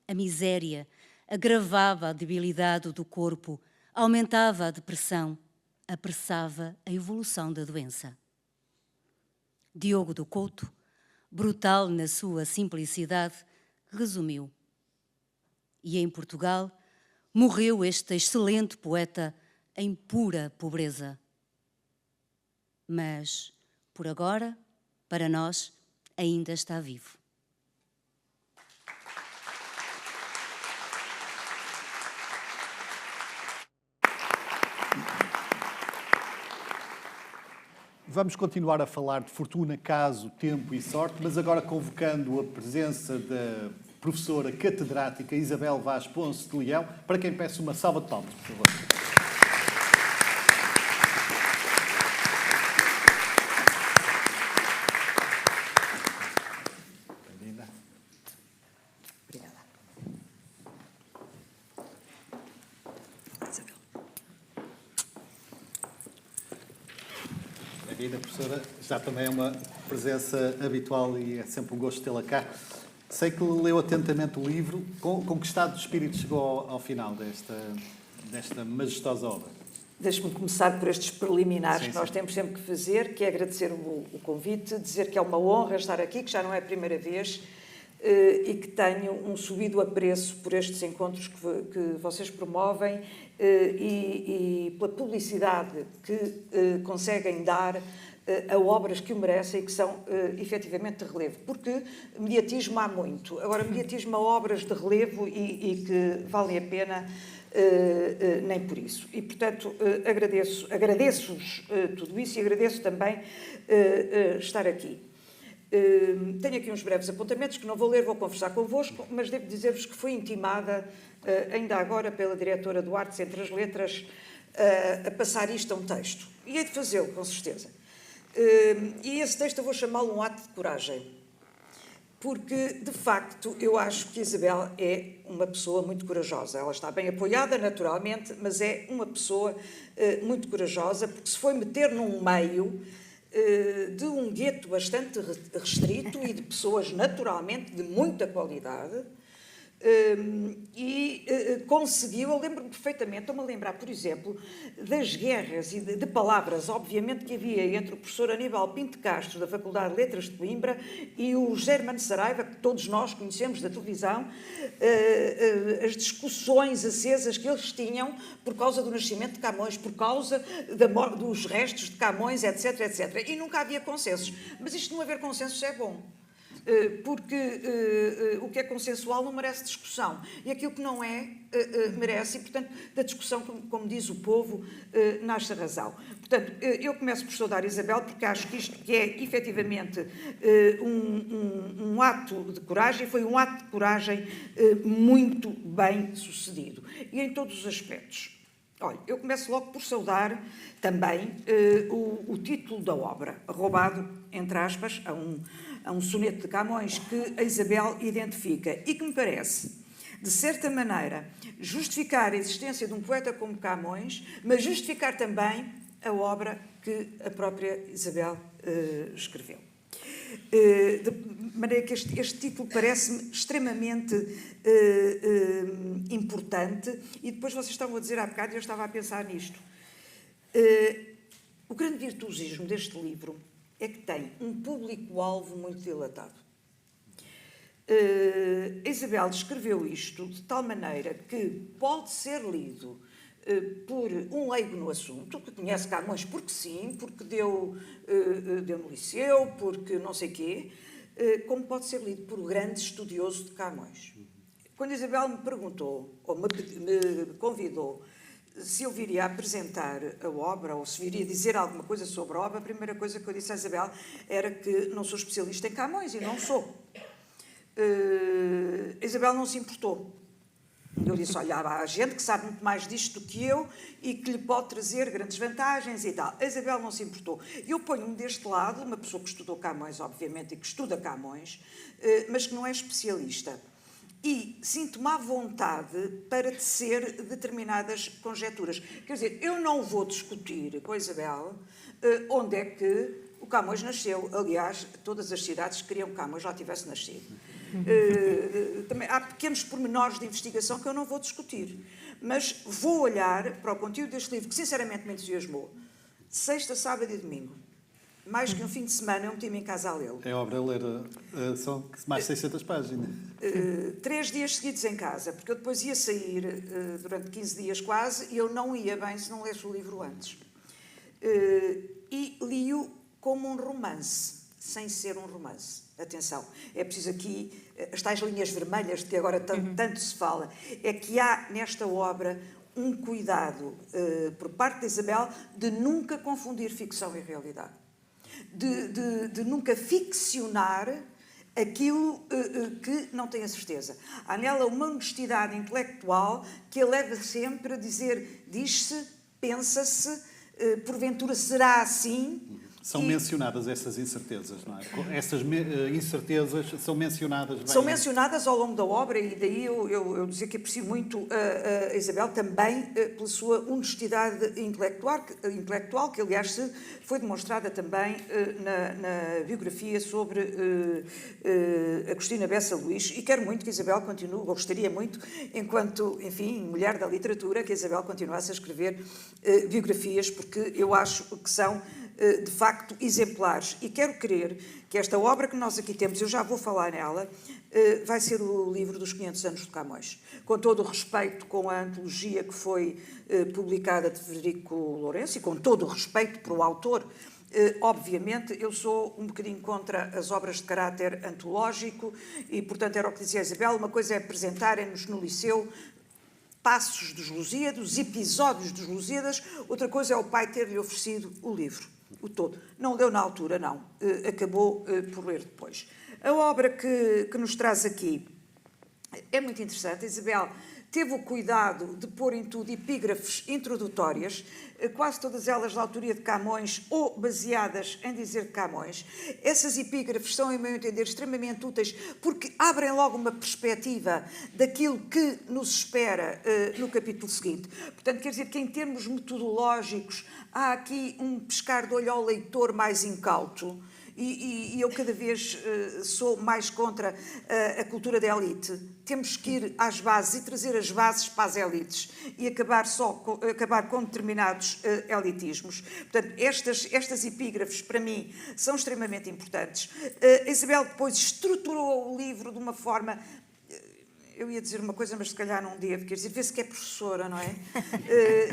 A miséria agravava a debilidade do corpo, aumentava a depressão, apressava a evolução da doença. Diogo do Couto, brutal na sua simplicidade, resumiu: e em Portugal morreu este excelente poeta em pura pobreza. Mas, por agora, para nós, ainda está vivo. Vamos continuar a falar de fortuna, caso, tempo e sorte, mas agora convocando a presença da professora catedrática Isabel Vaz Ponce de Leão, para quem peço uma salva de palmas, por favor. A professora já também é uma presença habitual e é sempre um gosto tê-la cá. Sei que leu atentamente o livro. Com que estado de espírito chegou ao final desta majestosa obra? Deixe-me começar por estes preliminares Sim, que nós temos sempre que fazer, que é agradecer o convite, dizer que é uma honra estar aqui, que já não é a primeira vez. e que tenho um subido apreço por estes encontros que vocês promovem e pela publicidade que conseguem dar a obras que o merecem e que são efetivamente de relevo. Porque mediatismo há muito. Agora, mediatismo a obras de relevo e que valem a pena nem por isso. E, portanto, agradeço-vos tudo isso e agradeço também estar aqui. Tenho aqui uns breves apontamentos que não vou ler, vou conversar convosco, mas devo dizer-vos que fui intimada, ainda agora, pela diretora do Artes Entre as Letras, a passar isto a um texto. E hei de fazê-lo, com certeza. E esse texto eu vou chamá-lo um ato de coragem. Porque, de facto, eu acho que Isabel é uma pessoa muito corajosa. Ela está bem apoiada, naturalmente, mas é uma pessoa muito corajosa, porque se foi meter num meio de um gueto bastante restrito e de pessoas, naturalmente, de muita qualidade, e conseguiu, eu lembro-me perfeitamente, estou-me a lembrar, por exemplo, das guerras e de palavras, obviamente, que havia entre o professor Aníbal Pinto Castro, da Faculdade de Letras de Coimbra, e o José Hermano Saraiva, que todos nós conhecemos da televisão, as discussões acesas que eles tinham por causa do nascimento de Camões, por causa dos restos de Camões, etc, etc. E nunca havia consensos. Mas isto de não haver consensos é bom. Porque o que é consensual não merece discussão. E aquilo que não é, merece. E, portanto, da discussão, como diz o povo, nasce a razão. Portanto, eu começo por saudar Isabel, porque acho que isto que é, efetivamente, um ato de coragem, foi um ato de coragem muito bem sucedido. E em todos os aspectos. Olha, eu começo logo por saudar também o título da obra, roubado, entre aspas, a um soneto de Camões que a Isabel identifica e que me parece, de certa maneira, justificar a existência de um poeta como Camões, mas justificar também a obra que a própria Isabel escreveu. De maneira que este título parece-me extremamente importante, e depois vocês estavam a dizer há bocado e eu estava a pensar nisto. O grande virtuosismo deste livro é que tem um público-alvo muito dilatado. A Isabel descreveu isto de tal maneira que pode ser lido por um leigo no assunto, que conhece Camões porque sim, porque deu no liceu, porque não sei quê, como pode ser lido por um grande estudioso de Camões. Quando a Isabel me perguntou, ou me convidou, se eu viria apresentar a obra, ou se viria dizer alguma coisa sobre a obra, a primeira coisa que eu disse à Isabel era que não sou especialista em Camões, e não sou. A Isabel não se importou. Eu disse, olha, há gente que sabe muito mais disto do que eu e que lhe pode trazer grandes vantagens e tal. A Isabel não se importou. Eu ponho-me deste lado, uma pessoa que estudou Camões, obviamente, e que estuda Camões, mas que não é especialista. E sinto-me à vontade para tecer determinadas conjecturas. Quer dizer, eu não vou discutir com a Isabel onde é que o Camões nasceu. Aliás, todas as cidades queriam que Camões já tivesse nascido. Também há pequenos pormenores de investigação que eu não vou discutir. Mas vou olhar para o conteúdo deste livro, que sinceramente me entusiasmou. Sexta, sábado e domingo. Mais que um fim de semana, eu meti-me em casa a lê-lo. É obra a ler, são mais de 600 páginas. 3 dias seguidos em casa, porque eu depois ia sair durante 15 dias quase, e eu não ia bem se não lesse o livro antes. E li-o como um romance, sem ser um romance. Atenção, é preciso aqui, as tais linhas vermelhas de que agora tanto se fala, é que há nesta obra um cuidado por parte de Isabel de nunca confundir ficção e realidade. De nunca ficcionar aquilo que não tem a certeza. Há nela uma honestidade intelectual que a leva sempre a dizer, diz-se, pensa-se, porventura será assim. São mencionadas essas incertezas, não é? Essas incertezas são mencionadas bem. São mencionadas ao longo da obra, e daí eu dizer que aprecio muito a Isabel também pela sua honestidade intelectual, que aliás foi demonstrada também na biografia sobre Agostina Bessa Luís, e quero muito que a Isabel continue, gostaria muito, enquanto, enfim, mulher da literatura, que a Isabel continuasse a escrever biografias, porque eu acho que são de facto exemplares, e quero crer que esta obra que nós aqui temos, eu já vou falar nela, vai ser o livro dos 500 anos de Camões. Com todo o respeito com a antologia que foi publicada de Frederico Lourenço e com todo o respeito para o autor, obviamente eu sou um bocadinho contra as obras de caráter antológico e, portanto, era o que dizia a Isabel, uma coisa é apresentarem-nos no Liceu passos dos Lusíadas, episódios dos Lusíadas, outra coisa é o pai ter-lhe oferecido o livro, o todo. Não leu na altura, não. Acabou por ler depois. A obra que nos traz aqui é muito interessante. A Isabel teve o cuidado de pôr em tudo epígrafes introdutórias, quase todas elas da autoria de Camões ou baseadas em dizer de Camões. Essas epígrafes são, em meu entender, extremamente úteis porque abrem logo uma perspectiva daquilo que nos espera no capítulo seguinte. Portanto, quer dizer que em termos metodológicos há aqui um pescar de olho ao leitor mais incauto. E eu cada vez sou mais contra a cultura da elite. Temos que ir às bases e trazer as bases para as elites e acabar com determinados elitismos. Portanto, estas epígrafes, para mim, são extremamente importantes. A Isabel depois estruturou o livro de uma forma... Eu ia dizer uma coisa, mas se calhar não devo, quer dizer, vê-se que é professora, não é?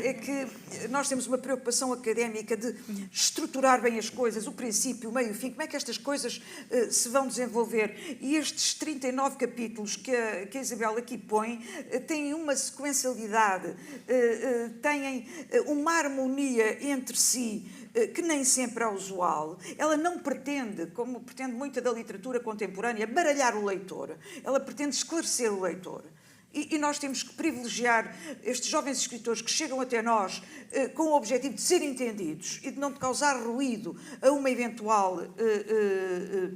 É que nós temos uma preocupação académica de estruturar bem as coisas, o princípio, o meio e o fim, como é que estas coisas se vão desenvolver. E estes 39 capítulos que a Isabel aqui põe têm uma sequencialidade, têm uma harmonia entre si, que nem sempre é usual. Ela não pretende, como pretende muita da literatura contemporânea, baralhar o leitor. Ela pretende esclarecer o leitor. E nós temos que privilegiar estes jovens escritores que chegam até nós com o objetivo de serem entendidos e de não causar ruído a uma eventual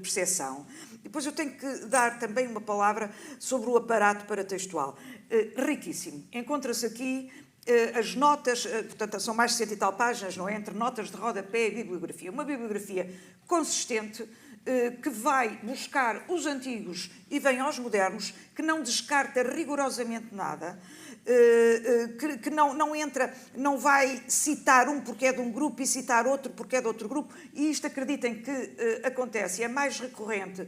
percepção. Depois eu tenho que dar também uma palavra sobre o aparato paratextual. Riquíssimo. Encontra-se aqui as notas, portanto, são mais de 100 e tal páginas, não é? Entre notas de rodapé e bibliografia. Uma bibliografia consistente que vai buscar os antigos e vem aos modernos, que não descarta rigorosamente nada, que não entra, não vai citar um porque é de um grupo e citar outro porque é de outro grupo, e isto acreditem que acontece, é mais recorrente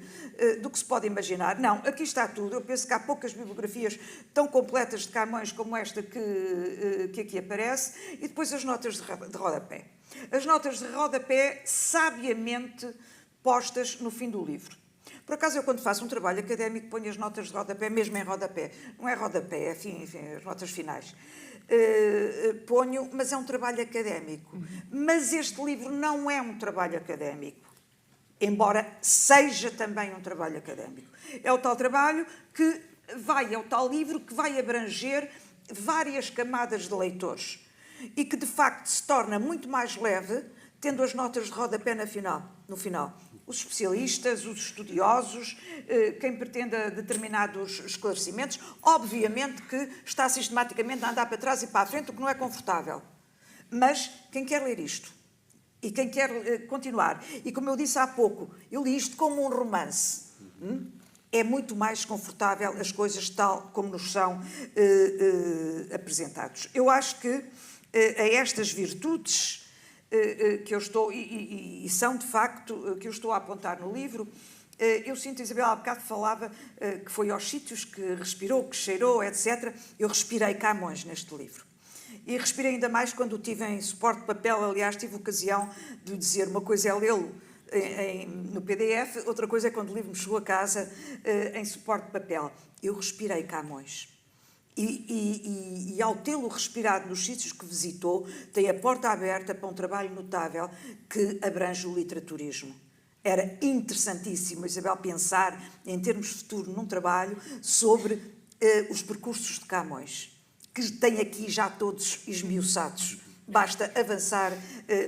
do que se pode imaginar. Não, aqui está tudo. Eu penso que há poucas bibliografias tão completas de Camões como esta que aqui aparece, e depois as notas de rodapé. As notas de rodapé sabiamente postas no fim do livro. Por acaso, eu quando faço um trabalho académico ponho as notas de rodapé, mesmo em rodapé. Não é rodapé, é enfim, as notas finais. Ponho, mas é um trabalho académico. Mas este livro não é um trabalho académico, embora seja também um trabalho académico. É o tal trabalho que é o tal livro que vai abranger várias camadas de leitores e que, de facto, se torna muito mais leve tendo as notas de rodapé no final. Os especialistas, os estudiosos, quem pretenda determinados esclarecimentos, obviamente que está sistematicamente a andar para trás e para a frente, o que não é confortável. Mas quem quer ler isto e quem quer continuar, e como eu disse há pouco, eu li isto como um romance, é muito mais confortável as coisas tal como nos são apresentados. Eu acho que a estas virtudes que eu estou, e são de facto, que eu estou a apontar no livro, eu sinto, Isabel há bocado falava que foi aos sítios que respirou, que cheirou, etc. Eu respirei Camões neste livro. E respirei ainda mais quando o tive em suporte de papel. Aliás, tive ocasião de dizer, uma coisa é lê-lo no PDF, outra coisa é quando o livro me chegou a casa em suporte de papel. Eu respirei Camões. E ao tê-lo respirado nos sítios que visitou, tem a porta aberta para um trabalho notável que abrange o literaturismo. Era interessantíssimo, Isabel, pensar em termos de futuro num trabalho sobre os percursos de Camões, que tem aqui já todos esmiuçados. Basta avançar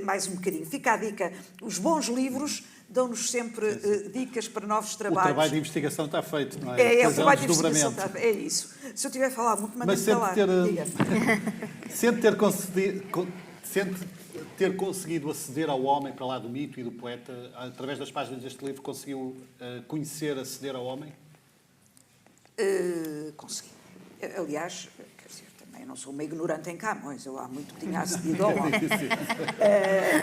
mais um bocadinho. Fica a dica, os bons livros dão-nos sempre dicas para novos trabalhos. O trabalho de investigação está feito, não é? É o trabalho de investigação está feito, é isso. Se eu tiver a falar muito, manda-me falar. Sente ter conseguido aceder ao homem para lá do mito e do poeta, através das páginas deste livro, conseguiu conhecer, aceder ao homem? Consegui. Aliás, quer dizer, também não sou uma ignorante em Camões, eu há muito que tinha acedido ao homem.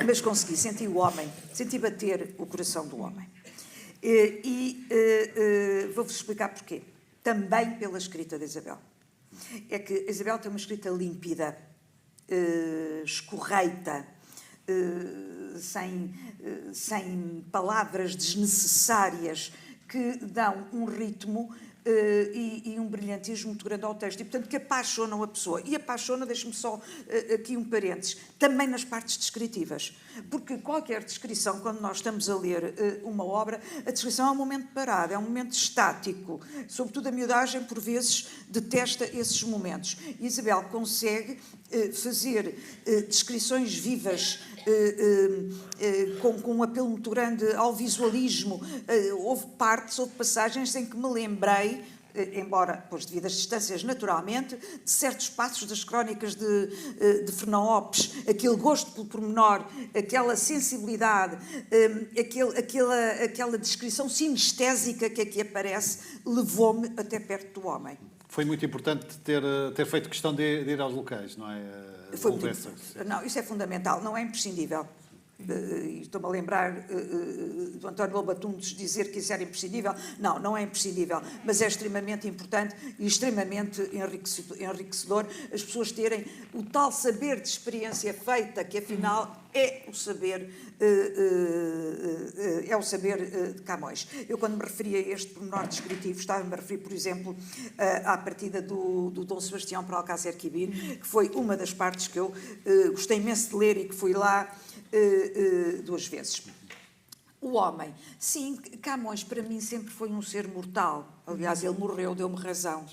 Mas consegui, senti o homem, senti bater o coração do homem. Vou-vos explicar porquê. Também pela escrita de Isabel. É que Isabel tem uma escrita límpida, escorreita, sem palavras desnecessárias, que dão um ritmo e um brilhantismo muito grande ao texto, e portanto que apaixonam a pessoa. E apaixona, deixe-me só aqui um parênteses, também nas partes descritivas, porque qualquer descrição, quando nós estamos a ler uma obra, a descrição é um momento parado, é um momento estático, sobretudo a miudagem por vezes detesta esses momentos. E Isabel consegue fazer descrições vivas, com um apelo muito grande ao visualismo. Houve passagens em que me lembrei, embora pois devido às distâncias naturalmente, de certos passos das crónicas de Fernão Lopes, aquele gosto pelo pormenor, aquela sensibilidade, aquela descrição sinestésica que aqui aparece, levou-me até perto do homem. Foi muito importante ter feito questão de ir aos locais, não é? Não, isso é fundamental, não é imprescindível. Estou-me a lembrar do António Lobatundes dizer que isso era imprescindível. Não, não é imprescindível, mas é extremamente importante e extremamente enriquecedor as pessoas terem o tal saber de experiência feita, que afinal é o saber de Camões. Eu, quando me referi a este pormenor descritivo, estava-me a referir, por exemplo, à partida do Dom Sebastião para Alcácer Quibir, que foi uma das partes que eu gostei imenso de ler e que fui lá 2 vezes. O homem. Sim, Camões para mim sempre foi um ser mortal. Aliás, ele morreu, deu-me razão.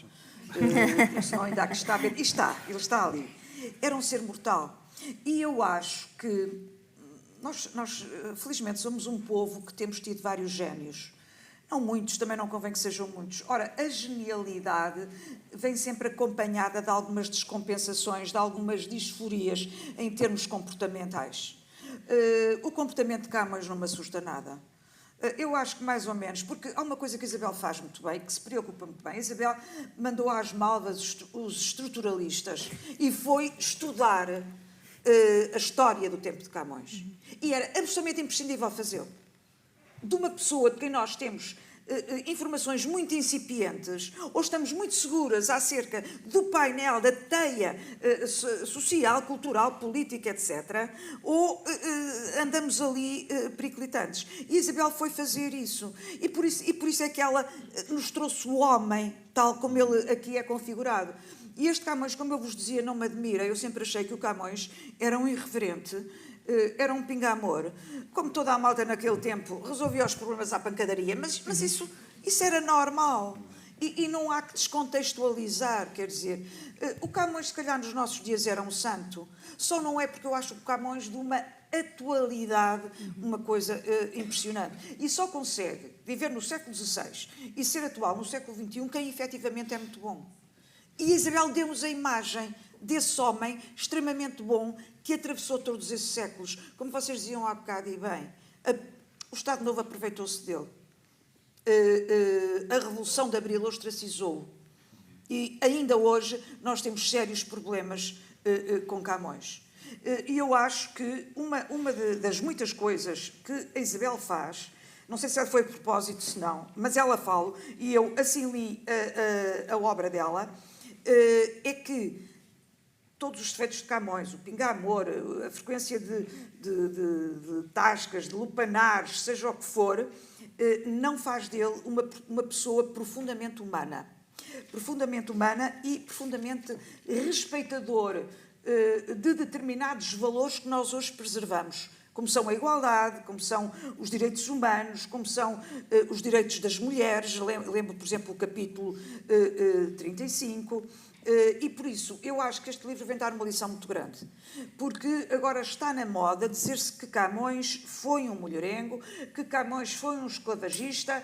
Senão ainda há que estar bem. Ele está ali. Era um ser mortal. E eu acho que nós felizmente, somos um povo que temos tido vários génios. Não muitos, também não convém que sejam muitos. Ora, a genialidade vem sempre acompanhada de algumas descompensações, de algumas disforias em termos comportamentais. O comportamento de Camões não me assusta nada. Eu acho que mais ou menos, porque há uma coisa que a Isabel faz muito bem, que se preocupa muito bem. A Isabel mandou às malvas os estruturalistas e foi estudar a história do tempo de Camões. E era absolutamente imprescindível fazê-lo. De uma pessoa de quem nós temos informações muito incipientes, ou estamos muito seguras acerca do painel, da teia social, cultural, política, etc., ou andamos ali periclitantes. E Isabel foi fazer isso. E por isso é que ela nos trouxe o homem, tal como ele aqui é configurado. E este Camões, como eu vos dizia, não me admira. Eu sempre achei que o Camões era um irreverente, era um pinga-amor. Como toda a malta naquele tempo resolvia os problemas à pancadaria, mas isso era normal. E não há que descontextualizar, quer dizer, o Camões, se calhar, nos nossos dias era um santo, só não é porque eu acho o Camões de uma atualidade, uma coisa impressionante. E só consegue viver no século XVI e ser atual no século XXI quem efetivamente é muito bom. E Isabel deu-nos a imagem desse homem extremamente bom que atravessou todos esses séculos. Como vocês diziam há bocado e bem, o Estado Novo aproveitou-se dele. A Revolução de Abril ostracizou-o. E ainda hoje nós temos sérios problemas com Camões. E eu acho que uma das muitas coisas que a Isabel faz, não sei se foi de propósito, se não, mas ela fala, e eu assim li a obra dela, é que todos os defeitos de Camões, o pinga-amor, a frequência de tascas, de lupanares, seja o que for, não faz dele uma pessoa profundamente humana. Profundamente humana e profundamente respeitador de determinados valores que nós hoje preservamos, como são a igualdade, como são os direitos humanos, como são os direitos das mulheres. Lembro, por exemplo, o capítulo 35. E por isso, eu acho que este livro vem dar uma lição muito grande, porque agora está na moda dizer-se que Camões foi um mulherengo, que Camões foi um esclavagista,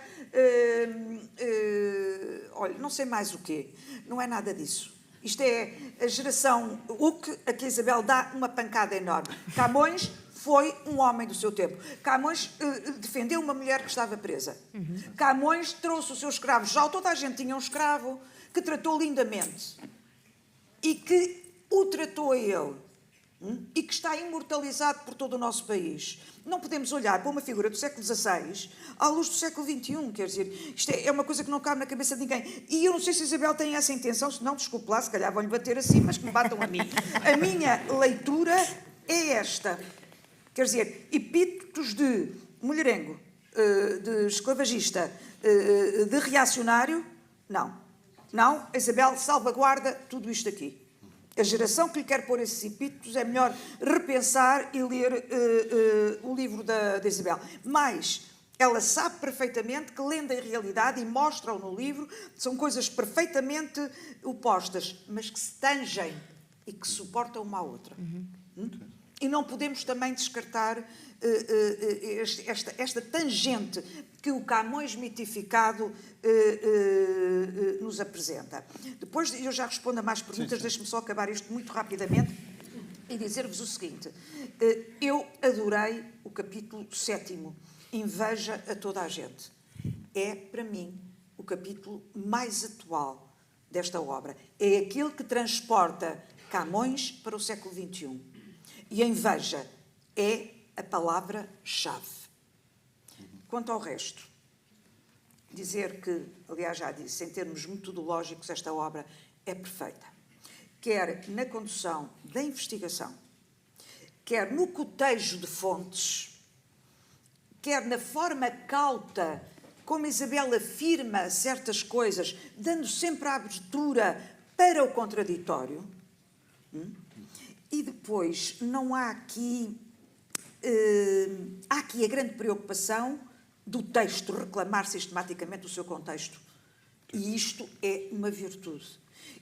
olha, não sei mais o quê, não é nada disso. Isto é a geração Uc, a que a Isabel dá uma pancada enorme. Camões foi um homem do seu tempo. Camões defendeu uma mulher que estava presa. Camões trouxe o seu escravo, já toda a gente tinha um escravo, que tratou lindamente e que o tratou a ele e que está imortalizado por todo o nosso país. Não podemos olhar para uma figura do século XVI à luz do século XXI, quer dizer, isto é uma coisa que não cabe na cabeça de ninguém. E eu não sei se a Isabel tem essa intenção, se não, desculpe lá, se calhar vão-lhe bater assim, mas que me batam a mim. A minha leitura é esta, quer dizer, epítetos de mulherengo, de esclavagista, de reacionário, não. Não, a Isabel salvaguarda tudo isto aqui. A geração que lhe quer pôr esses epítetos é melhor repensar e ler o livro da Isabel. Mas ela sabe perfeitamente que, lendo em realidade, e mostra-o no livro, são coisas perfeitamente opostas, mas que se tangem e que suportam uma à outra. E não podemos também descartar esta tangente que o Camões mitificado nos apresenta. Depois eu já respondo a mais perguntas, deixe-me só acabar isto muito rapidamente e dizer-vos o seguinte. Eu adorei o capítulo 7º, Inveja a toda a gente. É, para mim, o capítulo mais atual desta obra. É aquele que transporta Camões para o século XXI. E a inveja é a palavra-chave. Quanto ao resto, dizer que, aliás já disse, em termos metodológicos, esta obra é perfeita. Quer na condução da investigação, quer no cotejo de fontes, quer na forma cauta como Isabel afirma certas coisas, dando sempre a abertura para o contraditório. E depois, não há aqui... há aqui a grande preocupação do texto reclamar sistematicamente o seu contexto. E isto é uma virtude.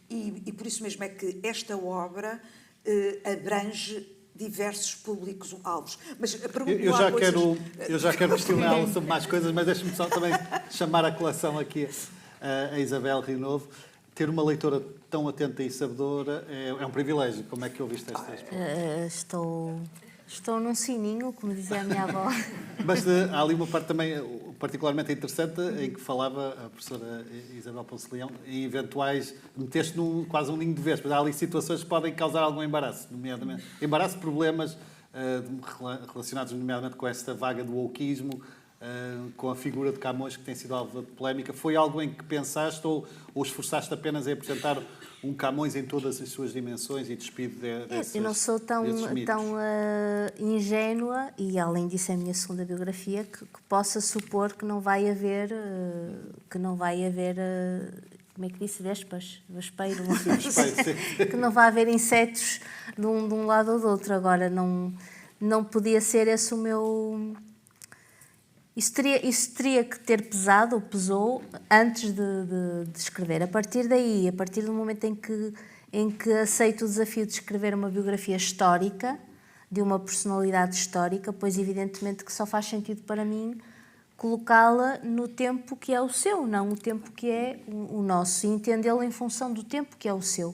E por isso mesmo é que esta obra abrange diversos públicos-alvos. Mas eu já quero questioná-la sobre mais coisas, mas deixe-me só também chamar a colação aqui a Isabel Rio Novo. Ter uma leitora tão atenta e sabedora é um privilégio. Como é que ouviste esta expressão? Estou num sininho, como dizia a minha avó. Mas há ali uma parte também particularmente interessante em que falava a professora Isabel Ponce Leão em eventuais... meteste quase um ninho de vespas. Há ali situações que podem causar algum embaraço, nomeadamente... embaraço, problemas relacionados nomeadamente com esta vaga do wokeismo, com a figura de Camões, que tem sido alvo de polémica. Foi algo em que pensaste ou esforçaste apenas em apresentar um Camões em todas as suas dimensões e despido desses... Eu não sou tão ingênua, e além disso é a minha segunda biografia, que possa supor que não vai haver... como é que disse? Vespas? Vespeiro? Que não vai haver insetos de um lado ou do outro. Agora, não podia ser esse o meu... Isso teria que ter pesado, ou pesou, antes de escrever. A partir daí, a partir do momento em que aceito o desafio de escrever uma biografia histórica, de uma personalidade histórica, pois evidentemente que só faz sentido para mim colocá-la no tempo que é o seu, não o tempo que é o nosso, e entendê-la em função do tempo que é o seu.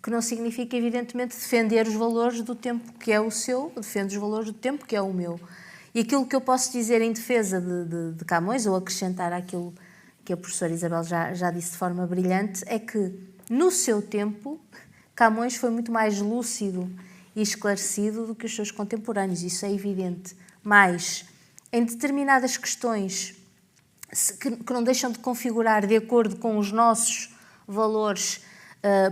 Que não significa, evidentemente, defender os valores do tempo que é o seu, defendo os valores do tempo que é o meu. E aquilo que eu posso dizer em defesa de Camões, ou acrescentar àquilo que a professora Isabel já disse de forma brilhante, é que, no seu tempo, Camões foi muito mais lúcido e esclarecido do que os seus contemporâneos, isso é evidente. Mas, em determinadas questões que não deixam de configurar de acordo com os nossos valores,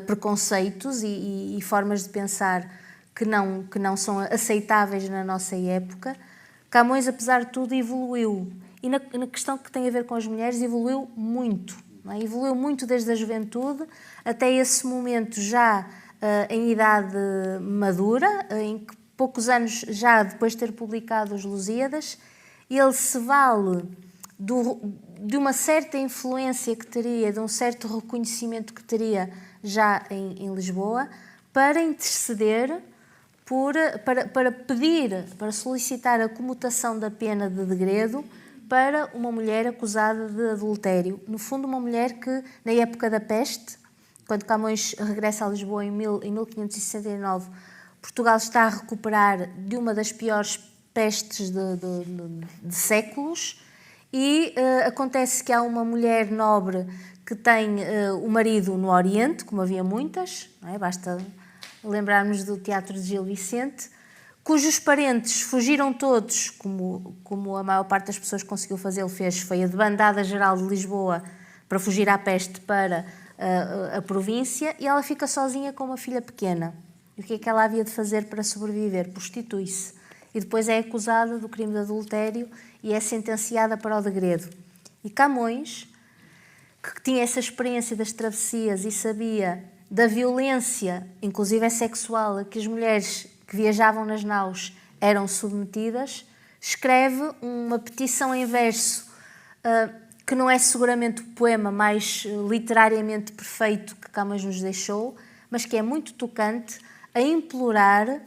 preconceitos e formas de pensar que não são aceitáveis na nossa época, Camões, apesar de tudo, evoluiu. E na questão que tem a ver com as mulheres, evoluiu muito. Não é? Evoluiu muito desde a juventude até esse momento já em idade madura, em que poucos anos já depois de ter publicado os Lusíadas, ele se vale de uma certa influência que teria, de um certo reconhecimento que teria já em Lisboa, para interceder para pedir, para solicitar a comutação da pena de degredo para uma mulher acusada de adultério. No fundo, uma mulher que, na época da peste, quando Camões regressa a Lisboa em 1569, Portugal está a recuperar de uma das piores pestes de séculos, e acontece que há uma mulher nobre que tem o marido no Oriente, como havia muitas, não é? Basta lembrarmos do Teatro de Gil Vicente, cujos parentes fugiram todos, como a maior parte das pessoas que conseguiu fazê-lo fez, foi a debandada geral de Lisboa para fugir à peste para a província, e ela fica sozinha com uma filha pequena. E o que é que ela havia de fazer para sobreviver? Prostitui-se. E depois é acusada do crime de adultério e é sentenciada para o degredo. E Camões, que tinha essa experiência das travessias e sabia da violência, inclusive sexual, a que as mulheres que viajavam nas naus eram submetidas, escreve uma petição em verso, que não é seguramente o poema mais literariamente perfeito que Camões nos deixou, mas que é muito tocante, a implorar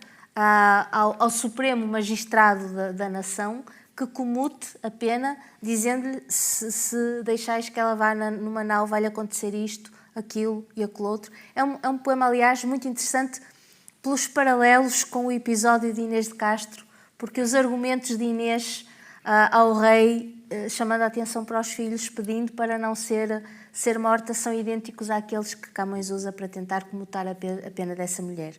ao Supremo Magistrado da Nação que comute a pena, dizendo-lhe: se deixais que ela vá numa nau, vai-lhe acontecer isto, aquilo e aquilo outro. É um poema, aliás, muito interessante pelos paralelos com o episódio de Inês de Castro, porque os argumentos de Inês ao rei, chamando a atenção para os filhos, pedindo para não ser morta, são idênticos àqueles que Camões usa para tentar comutar a pena dessa mulher.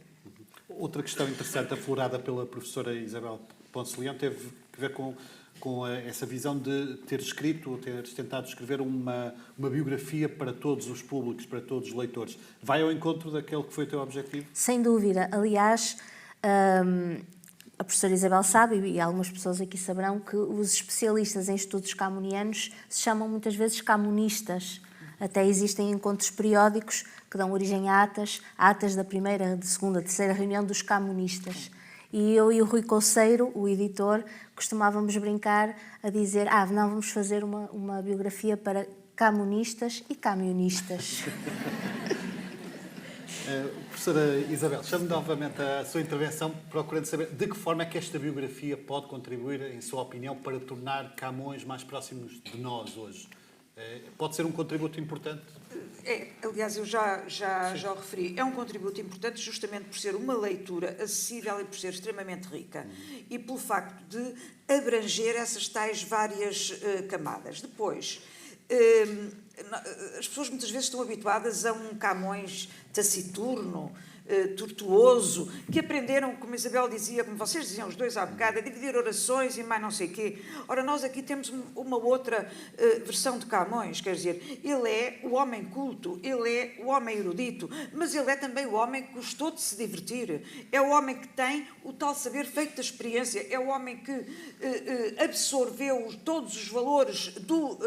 Outra questão interessante aflorada pela professora Isabel Ponce Leão teve a ver com essa visão de ter escrito, ou ter tentado escrever uma biografia para todos os públicos, para todos os leitores. Vai ao encontro daquele que foi o teu objetivo? Sem dúvida. Aliás, a professora Isabel sabe, e algumas pessoas aqui saberão, que os especialistas em estudos camonianos se chamam muitas vezes camonistas. Até existem encontros periódicos que dão origem a atas da primeira, de segunda, terceira reunião dos camonistas. E eu e o Rui Couceiro, o editor, costumávamos brincar a dizer: não, vamos fazer uma biografia para camonistas e camionistas. Professora Isabel, chamo novamente a sua intervenção, procurando saber de que forma é que esta biografia pode contribuir, em sua opinião, para tornar Camões mais próximos de nós hoje. Pode ser um contributo importante? Aliás, eu já o referi. É um contributo importante justamente por ser uma leitura acessível e por ser extremamente rica. E pelo facto de abranger essas tais várias camadas. Depois, as pessoas muitas vezes estão habituadas a um Camões taciturno, tortuoso, que aprenderam, como a Isabel dizia, como vocês diziam os dois há bocado, a dividir orações e mais não sei o quê. Ora, nós aqui temos uma outra versão de Camões, quer dizer, ele é o homem culto, ele é o homem erudito, mas ele é também o homem que gostou de se divertir, é o homem que tem o tal saber feito da experiência, é o homem que absorveu todos os valores do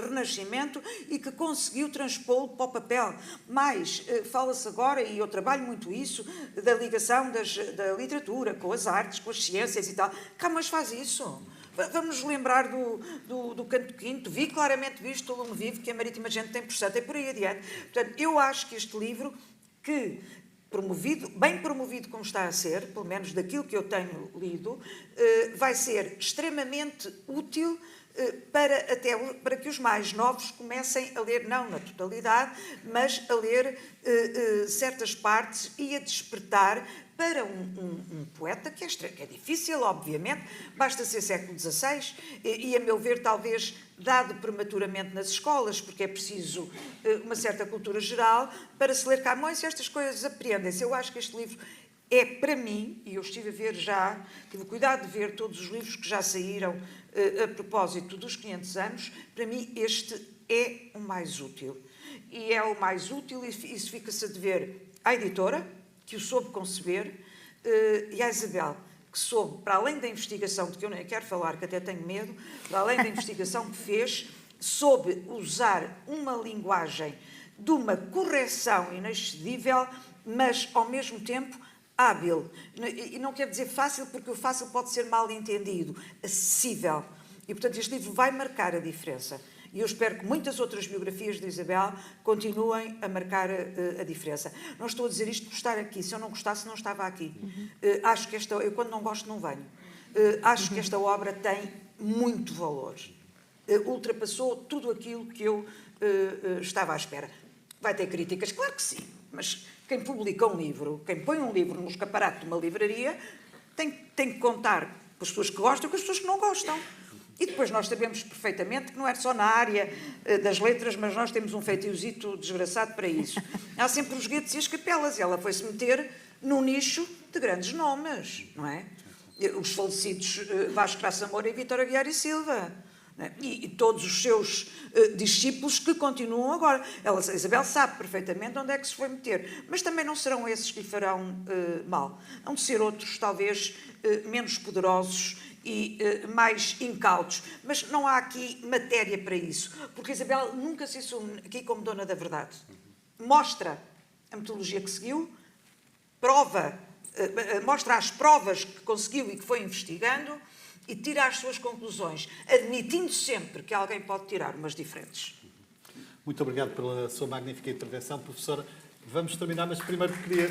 Renascimento e que conseguiu transpô-lo para o papel. Mas fala-se agora, e eu trabalho muito isso, da ligação da literatura com as artes, com as ciências e tal. Camões faz isso. Vamos lembrar do Canto Quinto, vi claramente visto o Lume Vivo, que a Marítima Gente tem por santo, e por aí adiante. Portanto, eu acho que este livro, que bem promovido como está a ser, pelo menos daquilo que eu tenho lido, vai ser extremamente útil para que os mais novos comecem a ler, não na totalidade, mas a ler certas partes e a despertar para um poeta que é difícil, obviamente, basta ser século XVI e, a meu ver, talvez dado prematuramente nas escolas, porque é preciso uma certa cultura geral para se ler Camões e estas coisas apreendem-se. Eu acho que este livro é, para mim, e eu tive o cuidado de ver todos os livros que já saíram a propósito dos 500 anos, para mim este é o mais útil. E é o mais útil, e isso fica-se a dever à editora, que o soube conceber, e à Isabel, que soube, para além da investigação, de que eu nem quero falar, que até tenho medo, para além da investigação que fez, soube usar uma linguagem de uma correção inexcedível, mas, ao mesmo tempo, hábil. E não quer dizer fácil, porque o fácil pode ser mal entendido. Acessível. E, portanto, este livro vai marcar a diferença. E eu espero que muitas outras biografias de Isabel continuem a marcar a diferença. Não estou a dizer isto por estar aqui. Se eu não gostasse, não estava aqui. Acho que eu quando não gosto, não venho. Acho que esta obra tem muito valor. Ultrapassou tudo aquilo que eu estava à espera. Vai ter críticas? Claro que sim. Mas quem publica um livro, quem põe um livro no escaparate de uma livraria, tem que contar com as pessoas que gostam e com as pessoas que não gostam. E depois nós sabemos perfeitamente que não é só na área das letras, mas nós temos um feitiozito desgraçado para isso. Há sempre os guetos e as capelas. E ela foi-se meter num nicho de grandes nomes, não é? Os falecidos Vasco Graça Moura e Vítor Aguiar e Silva. E todos os seus discípulos que continuam agora. A Isabel sabe perfeitamente onde é que se foi meter, mas também não serão esses que lhe farão mal. Hão de ser outros, talvez, menos poderosos e mais incautos. Mas não há aqui matéria para isso, porque a Isabel nunca se assume aqui como dona da verdade. Mostra a metodologia que seguiu, mostra as provas que conseguiu e que foi investigando e tira as suas conclusões, admitindo sempre que alguém pode tirar umas diferentes. Muito obrigado pela sua magnífica intervenção, professora. Vamos terminar, mas primeiro queria...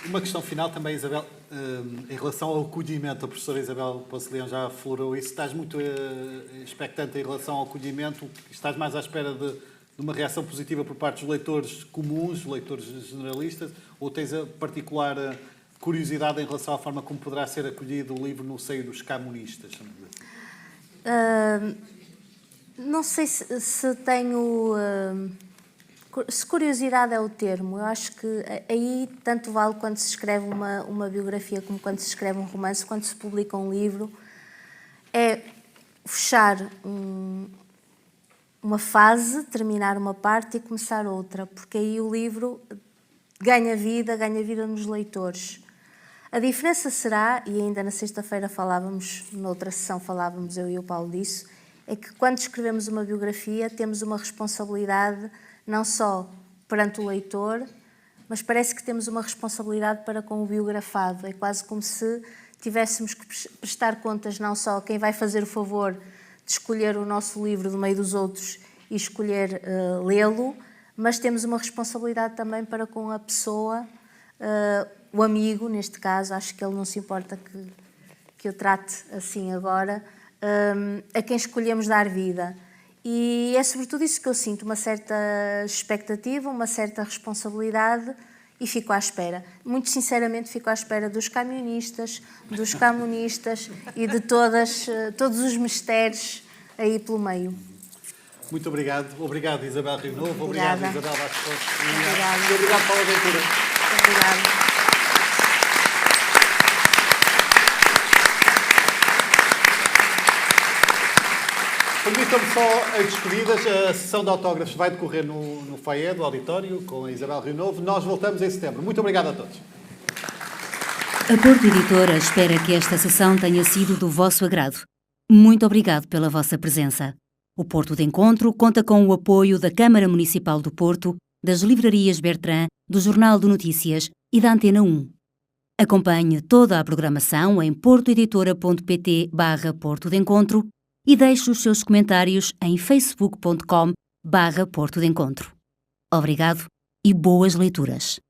Uma questão final também, Isabel, em relação ao acolhimento. A professora Isabel Poço de Leão já aflorou isso. Estás muito expectante em relação ao acolhimento? Estás mais à espera de uma reação positiva por parte dos leitores comuns, leitores generalistas, ou tens a particular curiosidade em relação à forma como poderá ser acolhido o livro no seio dos camunistas? Não sei se tenho... Se curiosidade é o termo, eu acho que aí tanto vale quando se escreve uma biografia como quando se escreve um romance, quando se publica um livro, é fechar uma fase, terminar uma parte e começar outra, porque aí o livro ganha vida nos leitores. A diferença será, e ainda na sexta-feira noutra sessão falávamos eu e o Paulo disso, é que quando escrevemos uma biografia temos uma responsabilidade não só perante o leitor, mas parece que temos uma responsabilidade para com o biografado. É quase como se tivéssemos que prestar contas não só a quem vai fazer o favor de escolher o nosso livro do meio dos outros e escolher lê-lo, mas temos uma responsabilidade também para com a pessoa, o amigo, neste caso, acho que ele não se importa que eu trate assim agora, a quem escolhemos dar vida. E é sobretudo isso que eu sinto, uma certa expectativa, uma certa responsabilidade, e fico à espera. Muito sinceramente fico à espera dos camionistas, dos comunistas e de todos os mistérios aí pelo meio. Muito obrigado. Obrigado, Isabel Rio Novo. Obrigada. Obrigado, Isabel Vasconcelos. Obrigada. E obrigado, Paulo Ventura. Obrigada. Permitam-me só as despedidas. A sessão de autógrafos vai decorrer no foyer do auditório com a Isabel Rio Novo. Nós voltamos em setembro. Muito obrigado a todos. A Porto Editora espera que esta sessão tenha sido do vosso agrado. Muito obrigado pela vossa presença. O Porto de Encontro conta com o apoio da Câmara Municipal do Porto, das Livrarias Bertrand, do Jornal de Notícias e da Antena 1. Acompanhe toda a programação em portoeditora.pt/Porto de Encontro e deixe os seus comentários em facebook.com/Porto de Encontro. Obrigado e boas leituras.